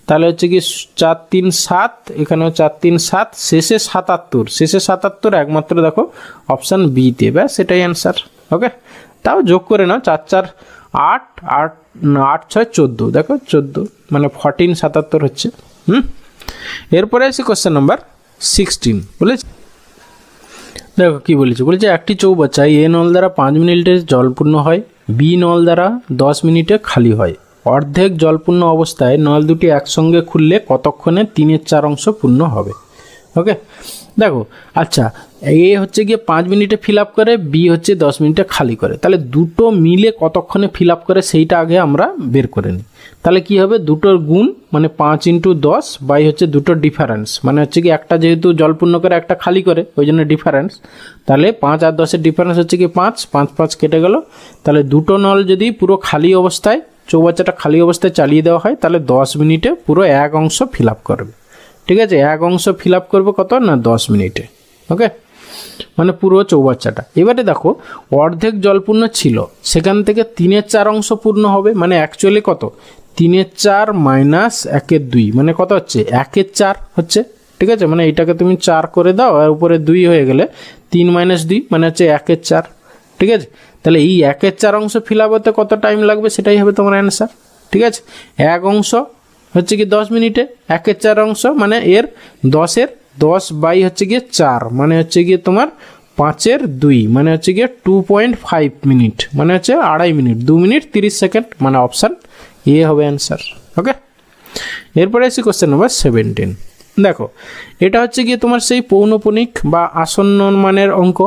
তাহলে হচ্ছে কি 4 3 7, এখানেও 4 3 7, শেষে 77, শেষে 77 একমাত্র দেখো অপশান বিতে, ব্যাস এটাই অ্যান্সার। ওকে, তাও যোগ করে নাও, 4 4 8 8 8 6 14, দেখো 14 মানে 14 77 হচ্ছে। এরপরে আছে কোশ্চেন নাম্বার 16 বলেছে, দেখো কি বলেছে, বলেছে একটি চৌবাচ্চায় এ নল দ্বারা 5 মিনিটে জলপূর্ণ হয়, বি নল দ্বারা 10 মিনিটে খালি হয়, অর্ধেক জলপূর্ণ অবস্থায় নল দুটি একসঙ্গে খুললে কতক্ষণে 3/4 অংশ পূর্ণ হবে। ওকে, দেখো আচ্ছা, এ হচ্ছে গিয়ে 5 মিনিটে ফিল আপ করে, বি হচ্ছে 10 মিনিটে খালি করে, তাহলে দুটো মিলে কতক্ষণে ফিল আপ করে সেইটা আগে আমরা বের করে নিই। তাহলে কি হবে, দুটোর গুণ মানে 5 × 10 বাই হচ্ছে দুটোর ডিফারেন্স, মানে হচ্ছে কি একটা যেহেতু জলপূর্ণ করে একটা খালি করে ওই জন্য ডিফারেন্স, তাহলে 5 আর 10-এর ডিফারেন্স হচ্ছে কি 5 5 5 কেটে গেল। তাহলে দুটো নল যদি পুরো খালি অবস্থায়, চৌবাচ্চাটা খালি অবস্থায় চালিয়ে দেওয়া হয়, তাহলে 10 মিনিটে পুরো 1 অংশ ফিল আপ করবে, ঠিক আছে, 1 অংশ ফিল আপ করবে কত না 10 মিনিটে। ওকে, মানে পুরো চৌবাচ্চাটা। এবারে দেখো অর্ধেক জলপূর্ণ ছিল, সেখান থেকে 3/4 অংশ পূর্ণ হবে, মানে অ্যাকচুয়ালি কত 3/4 মাইনাস 1/2, মানে কত হচ্ছে 1/4 হচ্ছে, ঠিক আছে, মানে এইটাকে তুমি 4 করে দাও আর উপরে 2 হয়ে গেলে 3 - 2 মানে হচ্ছে 1/4, ঠিক আছে। তাহলে এই 1/4 অংশ ফিল আপ হতে কত টাইম লাগবে সেটাই হবে তোমার অ্যান্সার, ঠিক আছে। 1 অংশ হচ্ছে কি 10 মিনিটে, 1/4 অংশ মানে এর 10 বাই হচ্ছে গিয়ে 4, মানে হচ্ছে গিয়ে তোমার 5/2, মানে হচ্ছে গিয়ে 2.5 মিনিট, মানে হচ্ছে 2.5 মিনিট, 2 মিনিট 30 সেকেন্ড, মানে অপশান এ হবে অ্যান্সার। ওকে, এরপরে আসি কোশ্চেন নাম্বার 17, দেখো এটা হচ্ছে গিয়ে তোমার সেই পৌনঃপুনিক বা আসন্ন মানের অঙ্ক,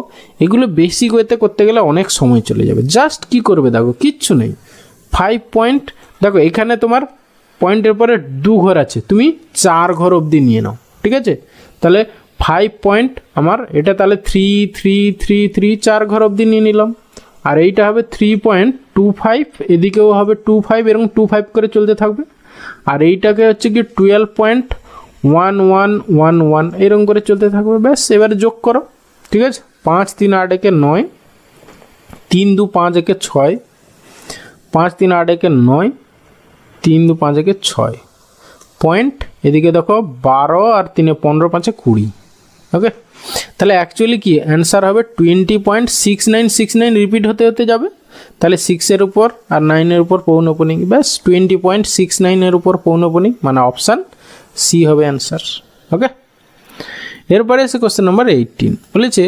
এগুলো বেসিক ওয়েতে করতে গেলে অনেক সময় চলে যাবে। জাস্ট কি করবে দেখো, কিচ্ছু নেই, 5 পয়েন্ট, দেখো এখানে তোমার পয়েন্টের পরে 2 ঘর আছে, তুমি 4 ঘর অবধি নিয়ে নাও, ঠিক আছে? তাহলে 5 পয়েন্ট আমার এটা তাহলে 3 3 3 3 4 ঘর অবধি নিয়ে নিলাম। আর এইটা হবে 3.25, এদিকেও হবে 25, এরকম 25 করে চলতে থাকবে। আর এইটাকে হচ্ছে কি 12.1111 এরকম করে চলতে থাকবে। ব্যাস, এবারে যোগ করো, ঠিক আছে? 5 3 8 একে 9, 3 2 5 একে 6, 5 3 8 একে 9, 3 2 5 একে 6 পয়েন্ট, এদিকে দেখো 12 আর 3 15 5 20। ওকে, তাহলে অ্যাকচুয়ালি কি অ্যান্সার হবে 20.6969 রিপিট হতে হতে যাবে। তাহলে 6-এর উপর আর 9-এর উপর পৌনঃপুনিক, ব্যাস 20.69-এর উপর পৌনঃপুনিক, মানে অপশান সি হবে অ্যান্সার। ওকে, এরপরে এসে কোশ্চেন নাম্বার 18 বলেছে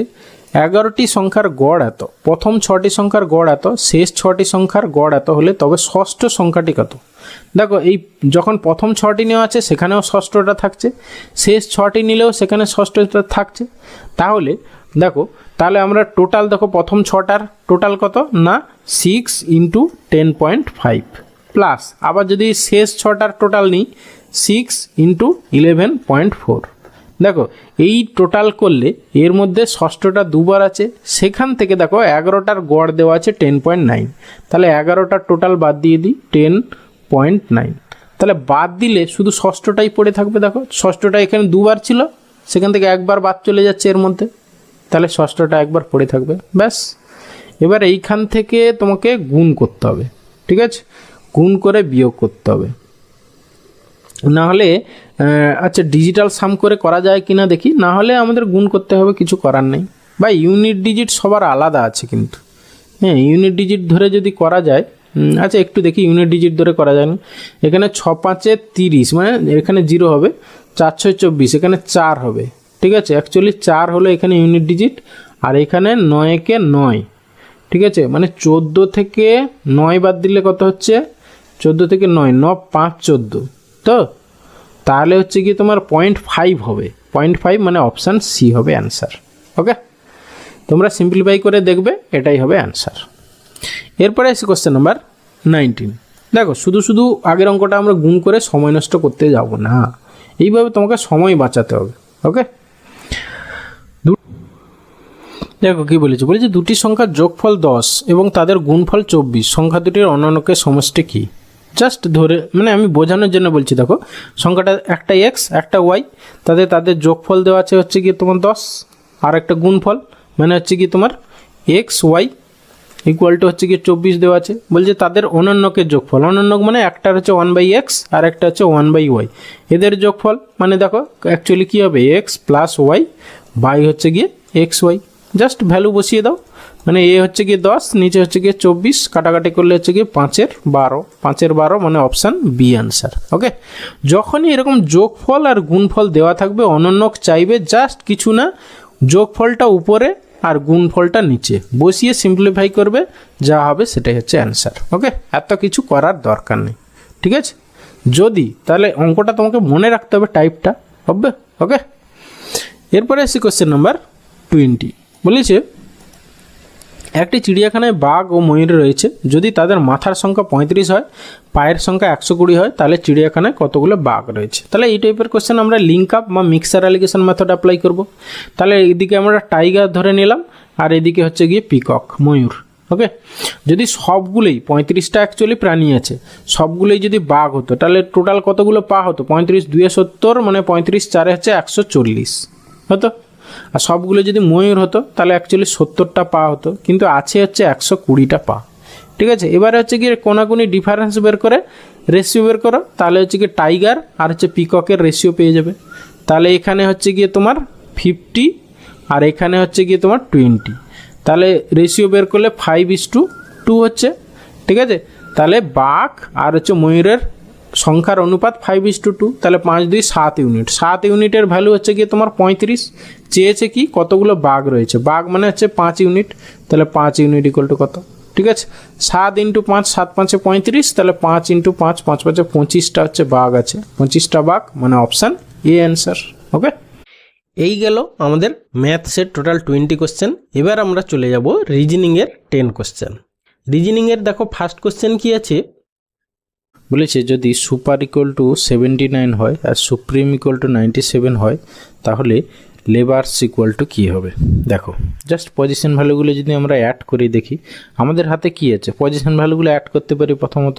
11টি সংখ্যার গড় এত, প্রথম 6টি সংখ্যার গড় এত, শেষ 6টি সংখ্যার গড় এত হলে তবে ষষ্ঠ সংখ্যাটি কত? দেখো এই যখন প্রথম 6টি নেওয়া আছে সেখানেও ষষ্ঠটা থাকছে, শেষ 6টি নিলেও সেখানে ষষ্ঠটা থাকছে। তাহলে দেখো, তাহলে আমরা টোটাল দেখো প্রথম 6টার টোটাল কত না 6 × 10.5 প্লাস আবার যদি শেষ 6টার টোটাল নিই 6 × 11.4। দেখো এই টোটাল করলে এর মধ্যে ষষ্ঠটা দুবার আছে, সেখান থেকে দেখো 11টার গড় দেওয়া আছে 10.9, তাহলে 11টার টোটাল বাদ দিয়ে দিই 10.9, তাহলে বাদ দিলে শুধু ষষ্ঠটাই পড়ে থাকবে। দেখো ষষ্ঠটা এখানে দুবার ছিল, সেখান থেকে একবার বাদ চলে যাচ্ছে এর মধ্যে, তাহলে ষষ্ঠটা একবার পড়ে থাকবে। ব্যাস, এবার এইখান থেকে তোমাকে গুণ করতে হবে, ঠিক আছে? গুণ করে বিয়োগ করতে হবে, না হলে আচ্ছা ডিজিটাল সাম করে করা যায় কি না দেখি, না হলে আমাদের গুণ করতে হবে, কিছু করার নেই। বা ইউনিট ডিজিট সবার আলাদা আছে কিন্তু, হ্যাঁ ইউনিট ডিজিট ধরে যদি করা যায়, আচ্ছা একটু দেখি ইউনিট ডিজিট ধরে করা যায় না। এখানে 6 5 30, মানে এখানে 0 হবে, 4 6 24, এখানে 4 হবে, ঠিক আছে? অ্যাকচুয়ালি 4 হলো এখানে ইউনিট ডিজিট, আর এখানে 9 কে 9, ঠিক আছে? মানে 14 থেকে 9 বাদ দিলে কত হচ্ছে, 14 থেকে 9 9 5 14, তো তাহলে হচ্ছে কি তোমার 0.5 হবে, 0.5 মানে অপশান সি হবে অ্যান্সার। ওকে, তোমরা সিম্পলিফাই করে দেখবে, এটাই হবে অ্যান্সার। এরপরে আসি কোশ্চেন নাম্বার 19। দেখো শুধু শুধু আগের অঙ্কটা আমরা গুণ করে সময় নষ্ট করতে যাব না, এইভাবে তোমাকে সময় বাঁচাতে হবে। ওকে, দেখো কি বলেছে, দুটি সংখ্যার যোগফল 10 এবং তাদের গুণফল 24, সংখ্যা দুটির অন্যান্যকের সমষ্টি কি? জাস্ট ধরে মানে আমি বোঝানোর জন্য বলছি। দেখো সংখ্যাটা একটা এক্স একটা ওয়াই, তাদের যোগফল দেওয়া আছে হচ্ছে কি তোমার 10, আর একটা গুণফল মানে হচ্ছে কি তোমার এক্স ওয়াই ইকুয়াল টু হচ্ছে কি 24 দেওয়া আছে। বলছে তাদের অনন্যকের যোগফল, অনন্যক মানে একটার হচ্ছে 1/x আর একটা হচ্ছে 1/y, এদের যোগফল মানে দেখো অ্যাকচুয়ালি কী হবে এক্স প্লাস ওয়াই বাই হচ্ছে গিয়ে এক্স ওয়াই। জাস্ট ভ্যালু বসিয়ে দাও, মানে এ হচ্ছে গিয়ে 10, নিচে হচ্ছে গিয়ে 24, কাটাকাটি করলে হচ্ছে গিয়ে 5-এর 12, 5-এর 12 মানে অপশান বি অ্যান্সার। ওকে, যখনই এরকম যোগফল আর গুণফল দেওয়া থাকবে অনন্যক চাইবে জাস্ট কিছু না, যোগফলটা উপরে আর গুণফলটা নিচে বসিয়ে সিম্পলিফাই করবে, যা হবে সেটাই হচ্ছে অ্যান্সার। ওকে, এত কিছু করার দরকার নেই, ঠিক আছে? যদি তাহলে অঙ্কটা তোমাকে মনে রাখতে হবে, টাইপটা হবে। ওকে, এরপরে আসি কোশ্চেন নাম্বার 20। বলেছে একটি চিড়িয়াখানায় বাঘ ও ময়ূর রয়েছে, যদি তাদের মাথার সংখ্যা 35 হয়, পায়ের সংখ্যা 120 হয়, তাহলে চিড়িয়াখানায় কতগুলো বাঘ রয়েছে? তাহলে এই টাইপের কোশ্চেন আমরা লিঙ্ক আপ বা মিক্সার অ্যালিগেশন মেথড অ্যাপ্লাই করব। তাহলে এইদিকে আমরা টাইগার ধরে নিলাম, আর এদিকে হচ্ছে গিয়ে পিকক ময়ূর। ওকে, যদি সবগুলোই 35টা অ্যাকচুয়ালি প্রাণী আছে, সবগুলোই যদি বাঘ হতো তাহলে টোটাল কতগুলো পা হতো? 35 2 70, মানে 35 4 হচ্ছে 140 হতো। আর সবগুলো যদি ময়ূর হতো তাহলে অ্যাকচুয়ালি 70টা পা হতো, কিন্তু আছে হচ্ছে 120টা পা। ঠিক আছে, এবারে হচ্ছে কি কোনাকুনি ডিফারেন্স বের করে রেশিও বের করো, তাহলে হচ্ছে কি টাইগার আর হচ্ছে পিককের রেশিও পেয়ে যাবে। তাহলে এখানে হচ্ছে গিয়ে তোমার 50 আর এখানে হচ্ছে গিয়ে তোমার 20, তাহলে রেশিও বের করলে 5:2 হচ্ছে। ঠিক আছে, তাহলে বাঘ আর হচ্ছে ময়ূরের সংখ্যার অনুপাত 5:2, তাহলে 5 2 7 ইউনিট। 7 ইউনিটের ভ্যালু হচ্ছে গিয়ে তোমার 35। চেয়েছে কি কতগুলো বাঘ রয়েছে, বাঘ মানে হচ্ছে 5 ইউনিট, তাহলে 5 ইউনিট ইকুয়াল টু কত? ঠিক আছে, 7 × 5, 7 5 35, তাহলে 5 × 5, 5 5 25টা হচ্ছে বাঘ আছে, 25টা বাঘ মানে অপশান এ অ্যান্সার। ওকে, এই গেল আমাদের ম্যাথসের টোটাল 20 কোশ্চেন। এবার আমরা চলে যাব রিজনিংয়ের 10 কোশ্চেন। রিজনিংয়ের দেখো ফার্স্ট কোশ্চেন কি আছে, বলেছে যদি সুপার ইকুয়াল টু 79 হয় আর সুপ্রিম ইকুয়াল টু 97 হয় তাহলে লেবার্স ইকুয়াল টু কী হবে। দেখো জাস্ট পজিশন ভ্যালুগুলো যদি আমরা অ্যাড করে দেখি, আমাদের হাতে কি আছে, পজিশন ভ্যালুগুলো অ্যাড করতে পারি প্রথমত।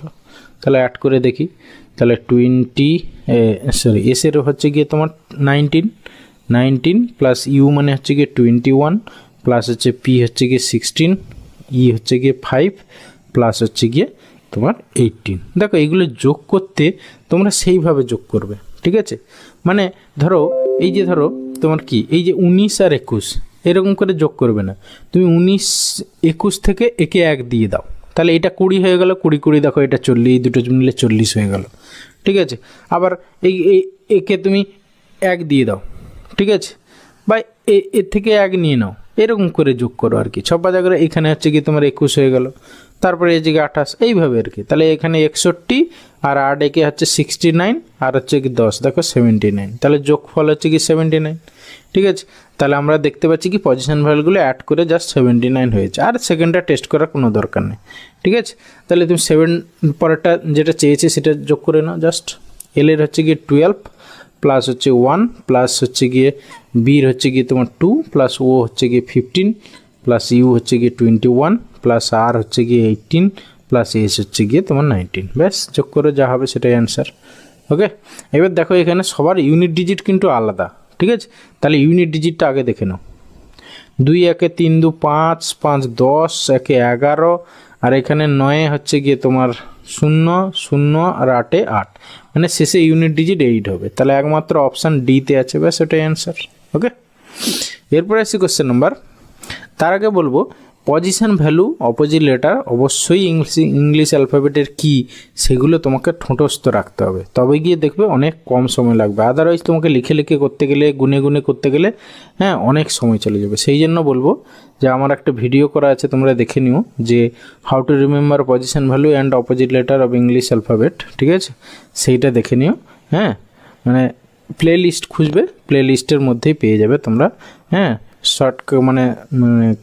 তাহলে অ্যাড করে দেখি, তাহলে এসের হচ্ছে গিয়ে তোমার 19 প্লাস ইউ মানে হচ্ছে গিয়ে 21 প্লাস হচ্ছে পি হচ্ছে গিয়ে 16, ই হচ্ছে গিয়ে 5 প্লাস হচ্ছে গিয়ে তোমার 18। দেখো এইগুলো যোগ করতে তোমরা সেইভাবে যোগ করবে, ঠিক আছে। মানে ধরো এই যে ধরো তোমার কি এই যে 19 আর 21 এরকম করে যোগ করবে না, তুমি 19 21 থেকে একে 1 দিয়ে দাও, তাহলে এটা 20 হয়ে গেল, 20 দেখো এটা 40, এই দুটো মিলে 40 হয়ে গেল, ঠিক আছে। আবার এই একে তুমি 1 দিয়ে দাও, ঠিক আছে, বা এর থেকে 1 নিয়ে নাও, এরকম করে যোগ করো আর কি। 6 বাজা করে এখানে হচ্ছে কি তোমার 21 হয়ে গেল, তারপরে এই জায়গায় 28, এইভাবে আর কি। তাহলে এখানে 61 আর 8 একে হচ্ছে 69 আর হচ্ছে কি 10, দেখো 79, তাহলে যোগফল হচ্ছে কি 79, ঠিক আছে। তাহলে আমরা দেখতে পাচ্ছি কি পজিশন ভ্যালুগুলো অ্যাড করে জাস্ট 79 হয়েছে, আর সেকেন্ডটা টেস্ট করার কোনো দরকার নেই, ঠিক আছে। তাহলে তুমি 7 পরেরটা যেটা চেয়েছে সেটা যোগ করে নাও। জাস্ট এল এর হচ্ছে গিয়ে 12 প্লাস হচ্ছে 1 প্লাস হচ্ছে গিয়ে বির হচ্ছে গিয়ে তোমার 2 প্লাস ও হচ্ছে গিয়ে 15 প্লাস ইউ হচ্ছে গিয়ে 21 প্লাস আর হচ্ছে গিয়ে 18 প্লাস এস হচ্ছে গিয়ে তোমার 19। ব্যাস যোগ করে যা হবে সেটাই অ্যান্সার। ওকে, এবার দেখো এখানে সবার ইউনিট ডিজিট কিন্তু আলাদা, ঠিক আছে। তাহলে ইউনিট ডিজিটটা আগে দেখে নাও। 2 একে 3 2 5 5 10 একে 11 আর এখানে 9 হচ্ছে গিয়ে তোমার 0 0 আর 8 8, মানে শেষে ইউনিট ডিজিট 8 হবে। তাহলে একমাত্র অপশান ডিতে আছে, ব্যাস ওটাই অ্যান্সার। ওকে, এরপরে আসি কোশ্চেন নাম্বার। তার আগে বলবো পজিশন ভ্যালু অপোজিট লেটার অবশ্যই ইংলিশ অ্যালফাবেটের কি সেগুলো তোমাকে ঠোঁটস্থ রাখতে হবে, তবে গিয়ে দেখবে অনেক কম সময় লাগবে। আদারওয়াইজ তোমাকে লিখে লিখে করতে গেলে গুনে গুনে করতে গেলে অনেক সময় চলে যাবে। সেই জন্য বলবো যে আমার একটা ভিডিও করা আছে, তোমরা দেখে নিও, যে how to remember position value and opposite letter of English alphabet, ঠিক আছে, সেইটা দেখে নিও। মানে প্লে লিস্ট খুঁজবে, প্লে লিস্টের মধ্যেই পেয়ে যাবে তোমরা। শর্ট মানে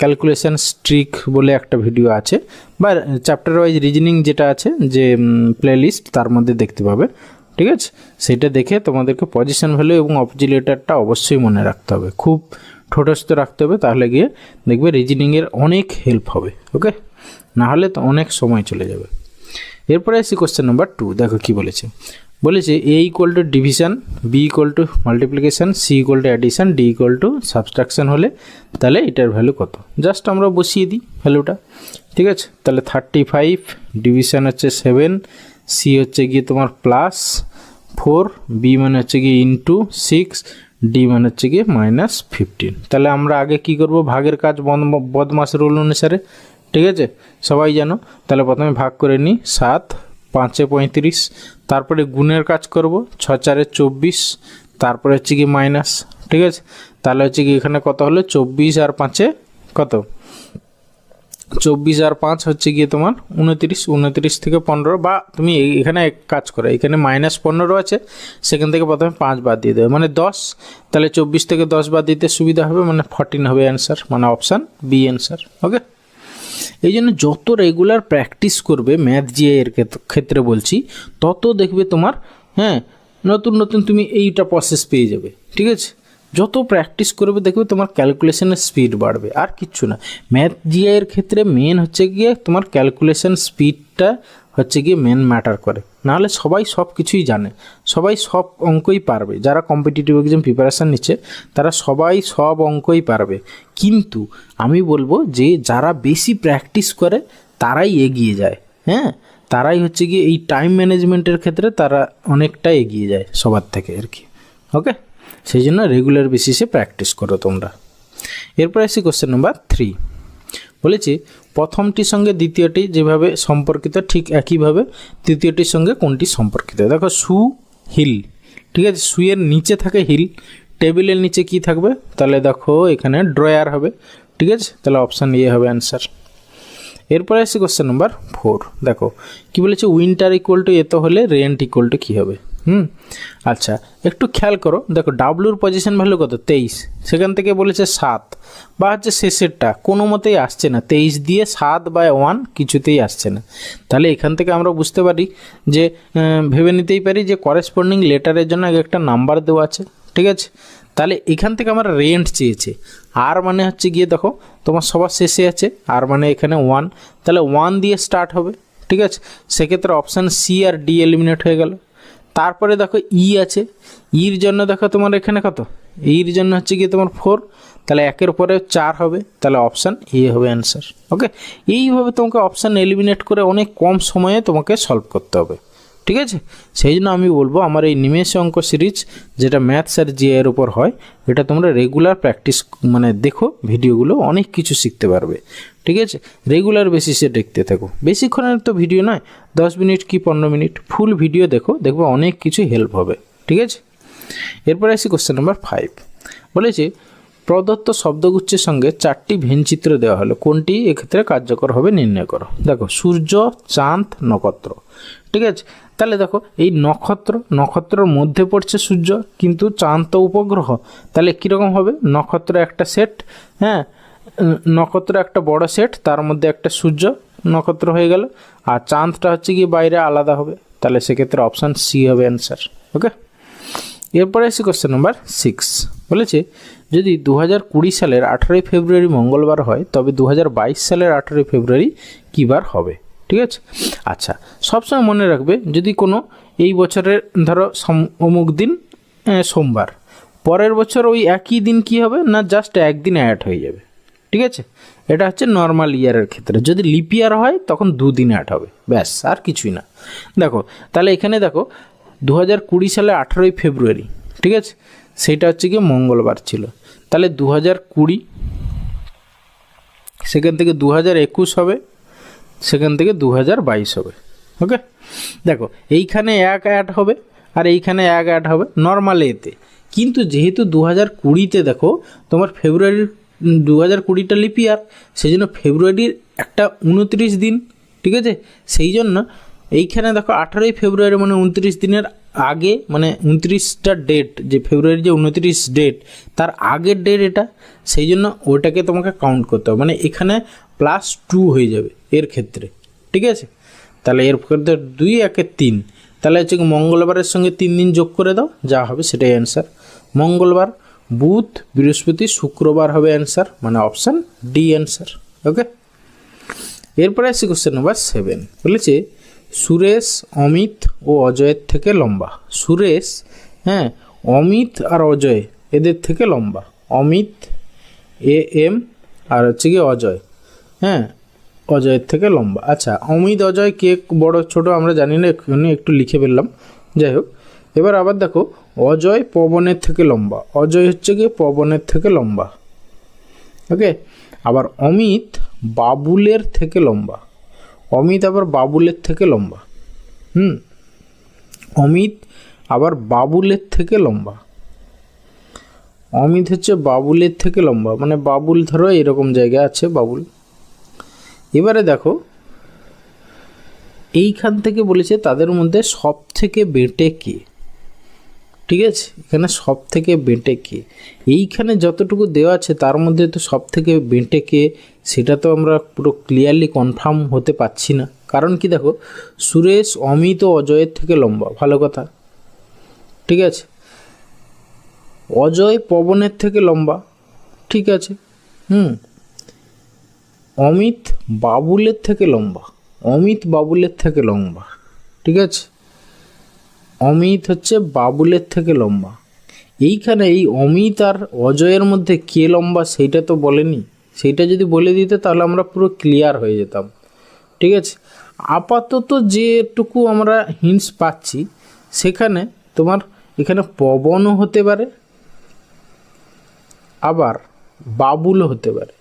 ক্যালকুলেশন ট্রিক বলে একটা ভিডিও আছে, বা চ্যাপ্টার ওয়াইজ রিজনিং যেটা আছে যে প্লে লিস্ট, তার মধ্যে দেখতে পাবে, ঠিক আছে। সেটা দেখে তোমাদেরকে পজিশন ভ্যালু এবং অপোজিট লেটারটা অবশ্যই মনে রাখতে হবে, খুব ঠোঁটস্থ রাখতে হবে, তাহলে গিয়ে দেখবে রিজনিংয়ের অনেক হেল্প হবে। ওকে, না হলে তো অনেক সময় চলে যাবে। এরপরে আসি কোশ্চেন নাম্বার 2। দেখো কি বলেছে, a equal to division, b equal to multiplication, c equal to addition, d equal to subtraction হলে তাহলে এটার ভ্যালু কত। জাস্ট আমরা বসিয়ে দিই ভ্যালুটা, ঠিক আছে। তাহলে 35, ডিভিশন হচ্ছে 7, সি হচ্ছে গিয়ে তোমার প্লাস 4, বি মানে হচ্ছে গিয়ে ইন্টু 6, ডি মানে হচ্ছে গিয়ে -15। তাহলে আমরা আগে কি করব, ভাগের কাজ বদমাস রুল অনুসারে, ঠিক আছে, সবাই জানো। তাহলে প্রথমে ভাগ করে নিই, 7 5 35, তারপরে গুণের কাজ করব, 6 4 24, তারপরে হচ্ছে কি মাইনাস, ঠিক আছে। তাহলে হচ্ছে কি এখানে কত হলো, 24 আর 5 কত, 24 আর 5 হচ্ছে গিয়ে তোমার 29, 29 থেকে 15, বা তুমি এখানে এক কাজ করো, এখানে -15 আছে, সেখান থেকে প্রথমে 5 বাদ দিয়ে দেবে, মানে 10। তাহলে 24 থেকে 10 বাদ দিতে সুবিধা হবে, মানে 14 হবে অ্যান্সার, মানে অপশান বি অ্যান্সার। ওকে, এই জন্য যত রেগুলার প্র্যাকটিস করবে ম্যাথ জিআই এর ক্ষেত্রে বলছি, তত দেখবে তোমার নতুন নতুন তুমি এইটা প্রসেস পেয়ে যাবে, ঠিক আছে। যত প্র্যাকটিস করবে দেখবে তোমার ক্যালকুলেশনের স্পিড বাড়বে, আর কিচ্ছু না। ম্যাথ জিআই এর ক্ষেত্রে মেন হচ্ছে গিয়ে তোমার ক্যালকুলেশন স্পিডটা হচ্ছে গিয়ে মেন ম্যাটার করে, নাহলে সবাই সব কিছুই জানে, সবাই সব অঙ্কই পারবে। যারা কম্পিটিটিভ এক্সাম প্রিপারেশান নিচ্ছে তারা সবাই সব অঙ্কই পারবে, কিন্তু আমি বলবো যে যারা বেশি প্র্যাকটিস করে তারাই এগিয়ে যায়, তারাই হচ্ছে গিয়ে এই টাইম ম্যানেজমেন্টের ক্ষেত্রে তারা অনেকটা এগিয়ে যায় সবার থেকে আর কি। ওকে, সেই জন্য রেগুলার বেসিসে প্র্যাকটিস করো তোমরা। এরপর আসি কোশ্চেন নাম্বার 3। বলেছি প্রথমটির সঙ্গে দ্বিতীয়টি যেভাবে সম্পর্কিত ঠিক একইভাবে তৃতীয়টির সঙ্গে কোনটি সম্পর্কিত। দেখো সু হিল, ঠিক আছে, সুয়ের নিচে থাকে হিল, টেবিলের নিচে কি থাকবে, তাহলে দেখো এখানে ড্রয়ার হবে, ঠিক আছে। তাহলে অপশান এ হবে অ্যান্সার। এরপরে আসি কোশ্চেন নাম্বার 4। দেখো কি বলেছে, উইন্টার ইকুয়াল টু এত হলে রেন্ট ইকুয়াল টু কী হবে। আচ্ছা, একটু খেয়াল করো, দেখো ডাব্লুর পজিশন ভ্যালু কত 23, সেখান থেকে বলেছে 7 বা হচ্ছে শেষেরটা কোনো মতেই আসছে না, 23 দিয়ে 7 বা 1 কিছুতেই আসছে না। তাহলে এখান থেকে আমরা বুঝতে পারি যে ভেবে নিতেই পারি যে করেসপন্ডিং লেটারের জন্য একটা নাম্বার দেওয়া আছে, ঠিক আছে। তাহলে এখান থেকে আমার রেন্ট চেয়েছে, আর মানে হচ্ছে গিয়ে দেখো তোমার সবার শেষে আছে, আর মানে এখানে 1, তাহলে 1 দিয়ে স্টার্ট হবে, ঠিক আছে। সেক্ষেত্রে অপশান সি আর ডি এলিমিনেট হয়ে গেল। তারপরে দেখো ই আছে, ইর জন্য দেখো তোমার এখানে কত, ইর জন্য হচ্ছে গিয়ে তোমার 4, তাহলে 1-এর পরে 4 হবে, তাহলে অপশান এ হবে অ্যান্সার। ওকে, এইভাবে তোমাকে অপশান এলিমিনেট করে অনেক কম সময়ে তোমাকে সলভ করতে হবে, ঠিক আছে। সেই জন্য আমি বলবো আমার এই নিমেষ অঙ্ক সিরিজ যেটা ম্যাথস আর জিআই এর উপর হয়, এটা তোমরা রেগুলার প্র্যাকটিস মানে দেখো, ভিডিওগুলো অনেক কিছু শিখতে পারবে, ঠিক আছে। রেগুলার বেসিসে দেখতে থাকো, বেশিক্ষণের তো ভিডিও নয়, 10 মিনিট কি 15 মিনিট ফুল ভিডিও দেখো, দেখবো অনেক কিছু হেল্প হবে, ঠিক আছে। এরপরে আসি কোশ্চেন নাম্বার 5, বলেছে প্রদত্ত শব্দগুচ্ছের সঙ্গে 4টি ভেনচিত্র দেওয়া হলো, কোনটি এক্ষেত্রে কার্যকর হবে নির্ণয় করো। দেখো সূর্য, চাঁদ, নক্ষত্র, ঠিক আছে। তাহলে দেখো এই নক্ষত্রের মধ্যে পড়ছে সূর্য, কিন্তু চাঁদ তো উপগ্রহ, তাহলে কীরকম হবে, নক্ষত্র একটা সেট, হ্যাঁ, নক্ষত্র একটা বড় সেট, তার মধ্যে একটা সূর্য নক্ষত্র হয়ে গেল, আর চাঁদটা হচ্ছে কি বাইরে আলাদা হবে, তাহলে সেক্ষেত্রে অপশান সি হবে অ্যান্সার। ওকে, এরপরে আসি কোশ্চেন নাম্বার 6, বলেছে যদি 2020 সালের 18ই ফেব্রুয়ারি মঙ্গলবার হয় তবে 2022 সালের 18ই ফেব্রুয়ারি কী বার হবে, ঠিক আছে। আচ্ছা, সবসময় মনে রাখবে যদি কোনো এই বছরের ধরো অমুক দিন সোমবার, পরের বছর ওই একই দিন কি হবে না, জাস্ট একদিন অ্যাড হয়ে যাবে, ঠিক আছে। এটা হচ্ছে নর্মাল ইয়ারের ক্ষেত্রে, যদি লিপ ইয়ার হয় তখন 2 দিন অ্যাড হবে, ব্যাস আর কিছুই না। দেখো তাহলে এখানে দেখো 2020 সালে 18ই ফেব্রুয়ারি, ঠিক আছে, সেইটা হচ্ছে কি মঙ্গলবার ছিল, তাহলে 2020, সেখান থেকে 2021 হবে, সেখান থেকে 2022 হবে। ওকে, দেখো এইখানে 1 অ্যাড হবে আর এইখানে 1 অ্যাড হবে নর্মাল এতে, কিন্তু যেহেতু 2020-তে দেখো তোমার ফেব্রুয়ারির 2020টা লিপ ইয়ার, সেই জন্য ফেব্রুয়ারির একটা 29 দিন, ঠিক আছে। সেই জন্য এইখানে দেখো 18ই ফেব্রুয়ারি মানে 29 দিনের আগে, মানে 29টা ডেট, যে ফেব্রুয়ারির যে 29 ডেট তার আগের ডেট এটা, সেই জন্য ওটাকে তোমাকে কাউন্ট করতে হবে, মানে এখানে +2 হয়ে যাবে এর ক্ষেত্রে, ঠিক আছে। তাহলে এর ক্ষেত্রে 2 1 3, তাহলে হচ্ছে মঙ্গলবারের সঙ্গে 3 দিন যোগ করে দাও, যা হবে সেটাই অ্যান্সার। মঙ্গলবার, বুধ, বৃহস্পতি, শুক্রবার হবে অ্যান্সার, মানে অপশান ডি অ্যান্সার। ওকে, এরপরে আসি কোশ্চেন নাম্বার 7, বলেছে সুরেশ, অমিত ও অজয়ের থেকে লম্বা। সুরেশ, হ্যাঁ, অমিত আর অজয় এদের থেকে লম্বা, অমিত AM আর হচ্ছে কি অজয়, হ্যাঁ, অজয়ের থেকে লম্বা। আচ্ছা, অমিত অজয় কে বড় ছোট আমরা জানি না, এখানে একটু লিখে ফেললাম, যাই হোক। এবার আবার দেখো অজয় পবনের থেকে লম্বা, অজয় হচ্ছে কি পবনের থেকে লম্বা। ওকে, আবার অমিত বাবুলের থেকে লম্বা, অমিত আবার বাবুলের থেকে লম্বা, অমিত আবার বাবুলের থেকে লম্বা, অমিত হচ্ছে বাবুলের থেকে লম্বা, মানে বাবুল ধরো এরকম জায়গায় আছে বাবুল। এবারে দেখো এইখান থেকে বলেছে তাদের মধ্যে সব থেকে বেটে কে, ঠিক আছে। এখানে সব থেকে বেটে কে, এইখানে যতটুকু দেওয়া আছে তার মধ্যে তো সব থেকে বেটে কে সেটা তো আমরা পুরো ক্লিয়ারলি কনফার্ম হতে পারছি না, কারণ কি দেখো সুরেশ, অমিত ও অজয়ের থেকে লম্বা, ভালো কথা, ঠিক আছে। অজয় পবনের থেকে লম্বা, ঠিক আছে, অমিত বাবুলের থেকে লম্বা, অমিত বাবুলের থেকে লম্বা, ঠিক আছে। অমিত হচ্ছে বাবুলের থেকে লম্বা, এইখানে এই অমিত আর অজয়ের মধ্যে কে লম্বা সেইটা তো বলেনি, সেইটা যদি বলে দিতে তাহলে আমরা পুরো ক্লিয়ার হয়ে যেতাম, ঠিক আছে। আপাতত যেটুকু আমরা হিন্টস পাচ্ছি সেখানে তোমার এখানে পবনও হতে পারে, আবার বাবুলও হতে পারে,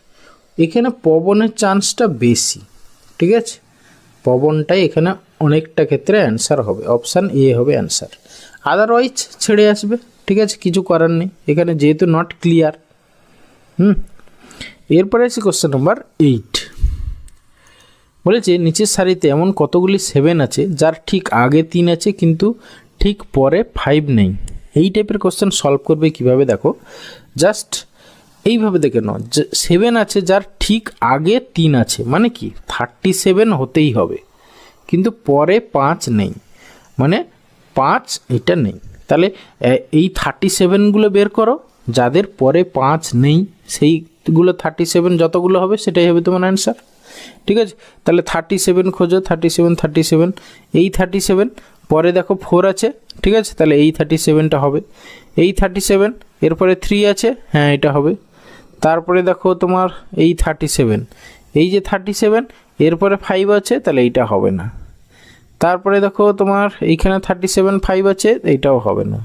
এখানে পবনের চান্সটা বেশি, ঠিক আছে। পবনটাই এখানে অনেকটা ক্ষেত্রে অ্যান্সার হবে, অপশান এ হবে অ্যান্সার, আদারওয়াইজ ছেড়ে আসবে, ঠিক আছে, কিছু করার নেই এখানে যেহেতু নট ক্লিয়ার। এরপরে আছে কোশ্চেন নাম্বার 8, বলেছে নিচের সারিতে এমন কতগুলি 7 আছে যার ঠিক আগে 3 আছে কিন্তু ঠিক পরে 5 নেই। এই টাইপের কোশ্চেন সলভ করবে কিভাবে দেখো, জাস্ট এইভাবে দেখে নাও, 7 আছে যার ঠিক আগে 3 আছে, মানে কি 37 হতেই হবে, কিন্তু পরে 5 নেই, মানে 5 এটা নেই। তাহলে এই 37গুলো বের করো, যাদের পরে 5 নেই সেইগুলো 37 যতগুলো হবে সেটাই হবে তোমার অ্যান্সার। ঠিক আছে, তাহলে 37 খোঁজো, 37 এই 37 পরে দেখো 4 আছে, ঠিক আছে, তাহলে এই 37টা হবে। এই 37 এরপরে 3 আছে, হ্যাঁ এটা হবে। তারপরে দেখো তোমার এই 37, এই যে 37 এরপরে 5 আছে, তাহলে এইটা হবে না। তারপরে দেখো তোমার এইখানে 37 5 আছে, এইটাও হবে না।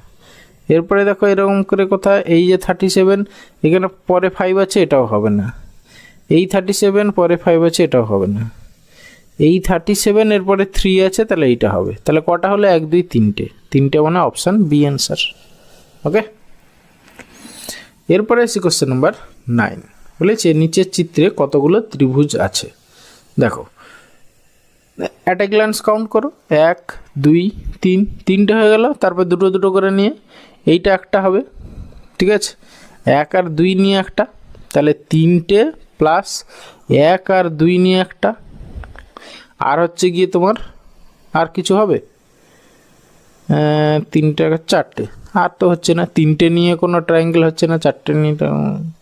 এরপরে দেখো এরকম করে কোথায় এই যে 37 এখানে পরে 5 আছে, এটাও হবে না। এই 37 পরে 5 আছে, এটাও হবে না। এই 37 এরপরে 3 আছে, তাহলে এইটা হবে। তাহলে কটা হলো? 1 2 3টে, মানে অপশান বি অ্যান্সার। ওকে, এরপরে আসি কোশ্চেন নাম্বার 9। বলেছে নিচের চিত্রে কতগুলো ত্রিভুজ আছে। দেখো অ্যাট এ গ্ল্যান্স কাউন্ট করো, 1 2 3, 3টে হয়ে গেল। তারপর দুটো দুটো করে নিয়ে এইটা একটা হবে, ঠিক আছে, 1 আর 2 নিয়ে একটা, তাহলে 3টে প্লাস 1 আর 2 নিয়ে একটা। আর হচ্ছে গিয়ে তোমার আর কিছু হবে, 3টে 4টে, আর তো হচ্ছে না, 3টে নিয়ে কোনো ট্রায়াঙ্গেল হচ্ছে না, 4টে নিয়ে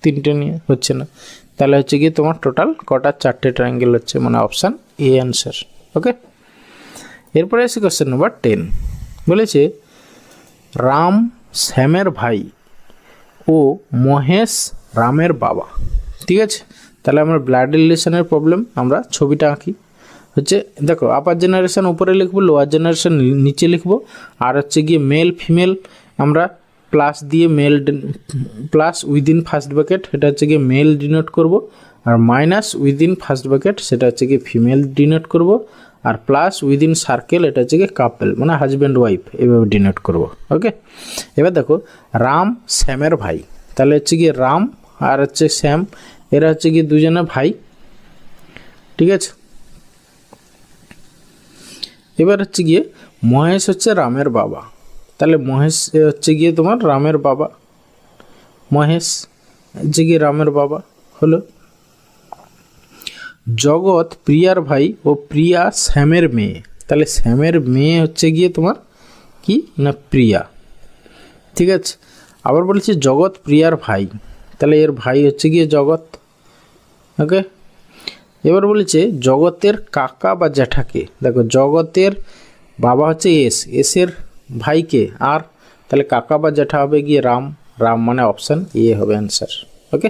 3টে নিয়ে হচ্ছে না, তাহলে হচ্ছে গিয়ে তোমার টোটাল কটা? 4টে ট্রায়াঙ্গেল হচ্ছে, মানে অপশান এ অ্যান্সার। ওকে, এরপরে আসি কোশ্চেন নাম্বার 10। বলেছে রাম শ্যামের ভাই ও মহেশ রামের বাবা। ঠিক আছে, তাহলে আমরা ব্লাড রিলেশনের প্রবলেম, আমরা ছবিটা আঁকি। হচ্ছে দেখো আপার জেনারেশন উপরে লিখবো, লোয়ার জেনারেশন নিচে লিখবো, আর হচ্ছে গিয়ে মেল ফিমেল আমরা প্লাস দিয়ে male plus within first bracket এটা হচ্ছে গিয়ে মেল ডিনোট করব, আর মাইনাস উইদিন ফার্স্ট ব্র্যাকেট সেটা হচ্ছে গিয়ে ফিমেল ডিনোট করব, আর প্লাস উইদিন সার্কেল এটা হচ্ছে গিয়ে কাপল, মানে হাজব্যান্ড ওয়াইফ, এভাবে ডিনোট করব। ওকে, এবার দেখো রাম শ্যামের ভাই, তাহলে হচ্ছে গিয়ে রাম আর হচ্ছে শ্যাম, এরা হচ্ছে গিয়ে দুজনে ভাই। ঠিক আছে, এবার হচ্ছে গিয়ে মহেশ হচ্ছে রামের বাবা, তাহলে মহেশ হচ্ছে গিয়ে তোমার রামের বাবা, মহেশ হচ্ছে গিয়ে রামের বাবা হলো। জগৎ প্রিয়ার ভাই ও প্রিয়া শ্যামের মেয়ে, তাহলে শ্যামের মেয়ে হচ্ছে গিয়ে তোমার কি না প্রিয়া। ঠিক আছে, আবার বলেছি জগৎ প্রিয়ার ভাই, তাহলে এর ভাই হচ্ছে গিয়ে জগৎ। ওকে, এবার বলেছে জগতের কাকা বা জ্যাঠাকে, দেখো জগতের বাবা হচ্ছে এসের ভাইকে, আর তাহলে কাকা বা জ্যাঠা হবে গিয়ে রাম, রাম মানে অপশান এ হবে অ্যান্সার। ওকে।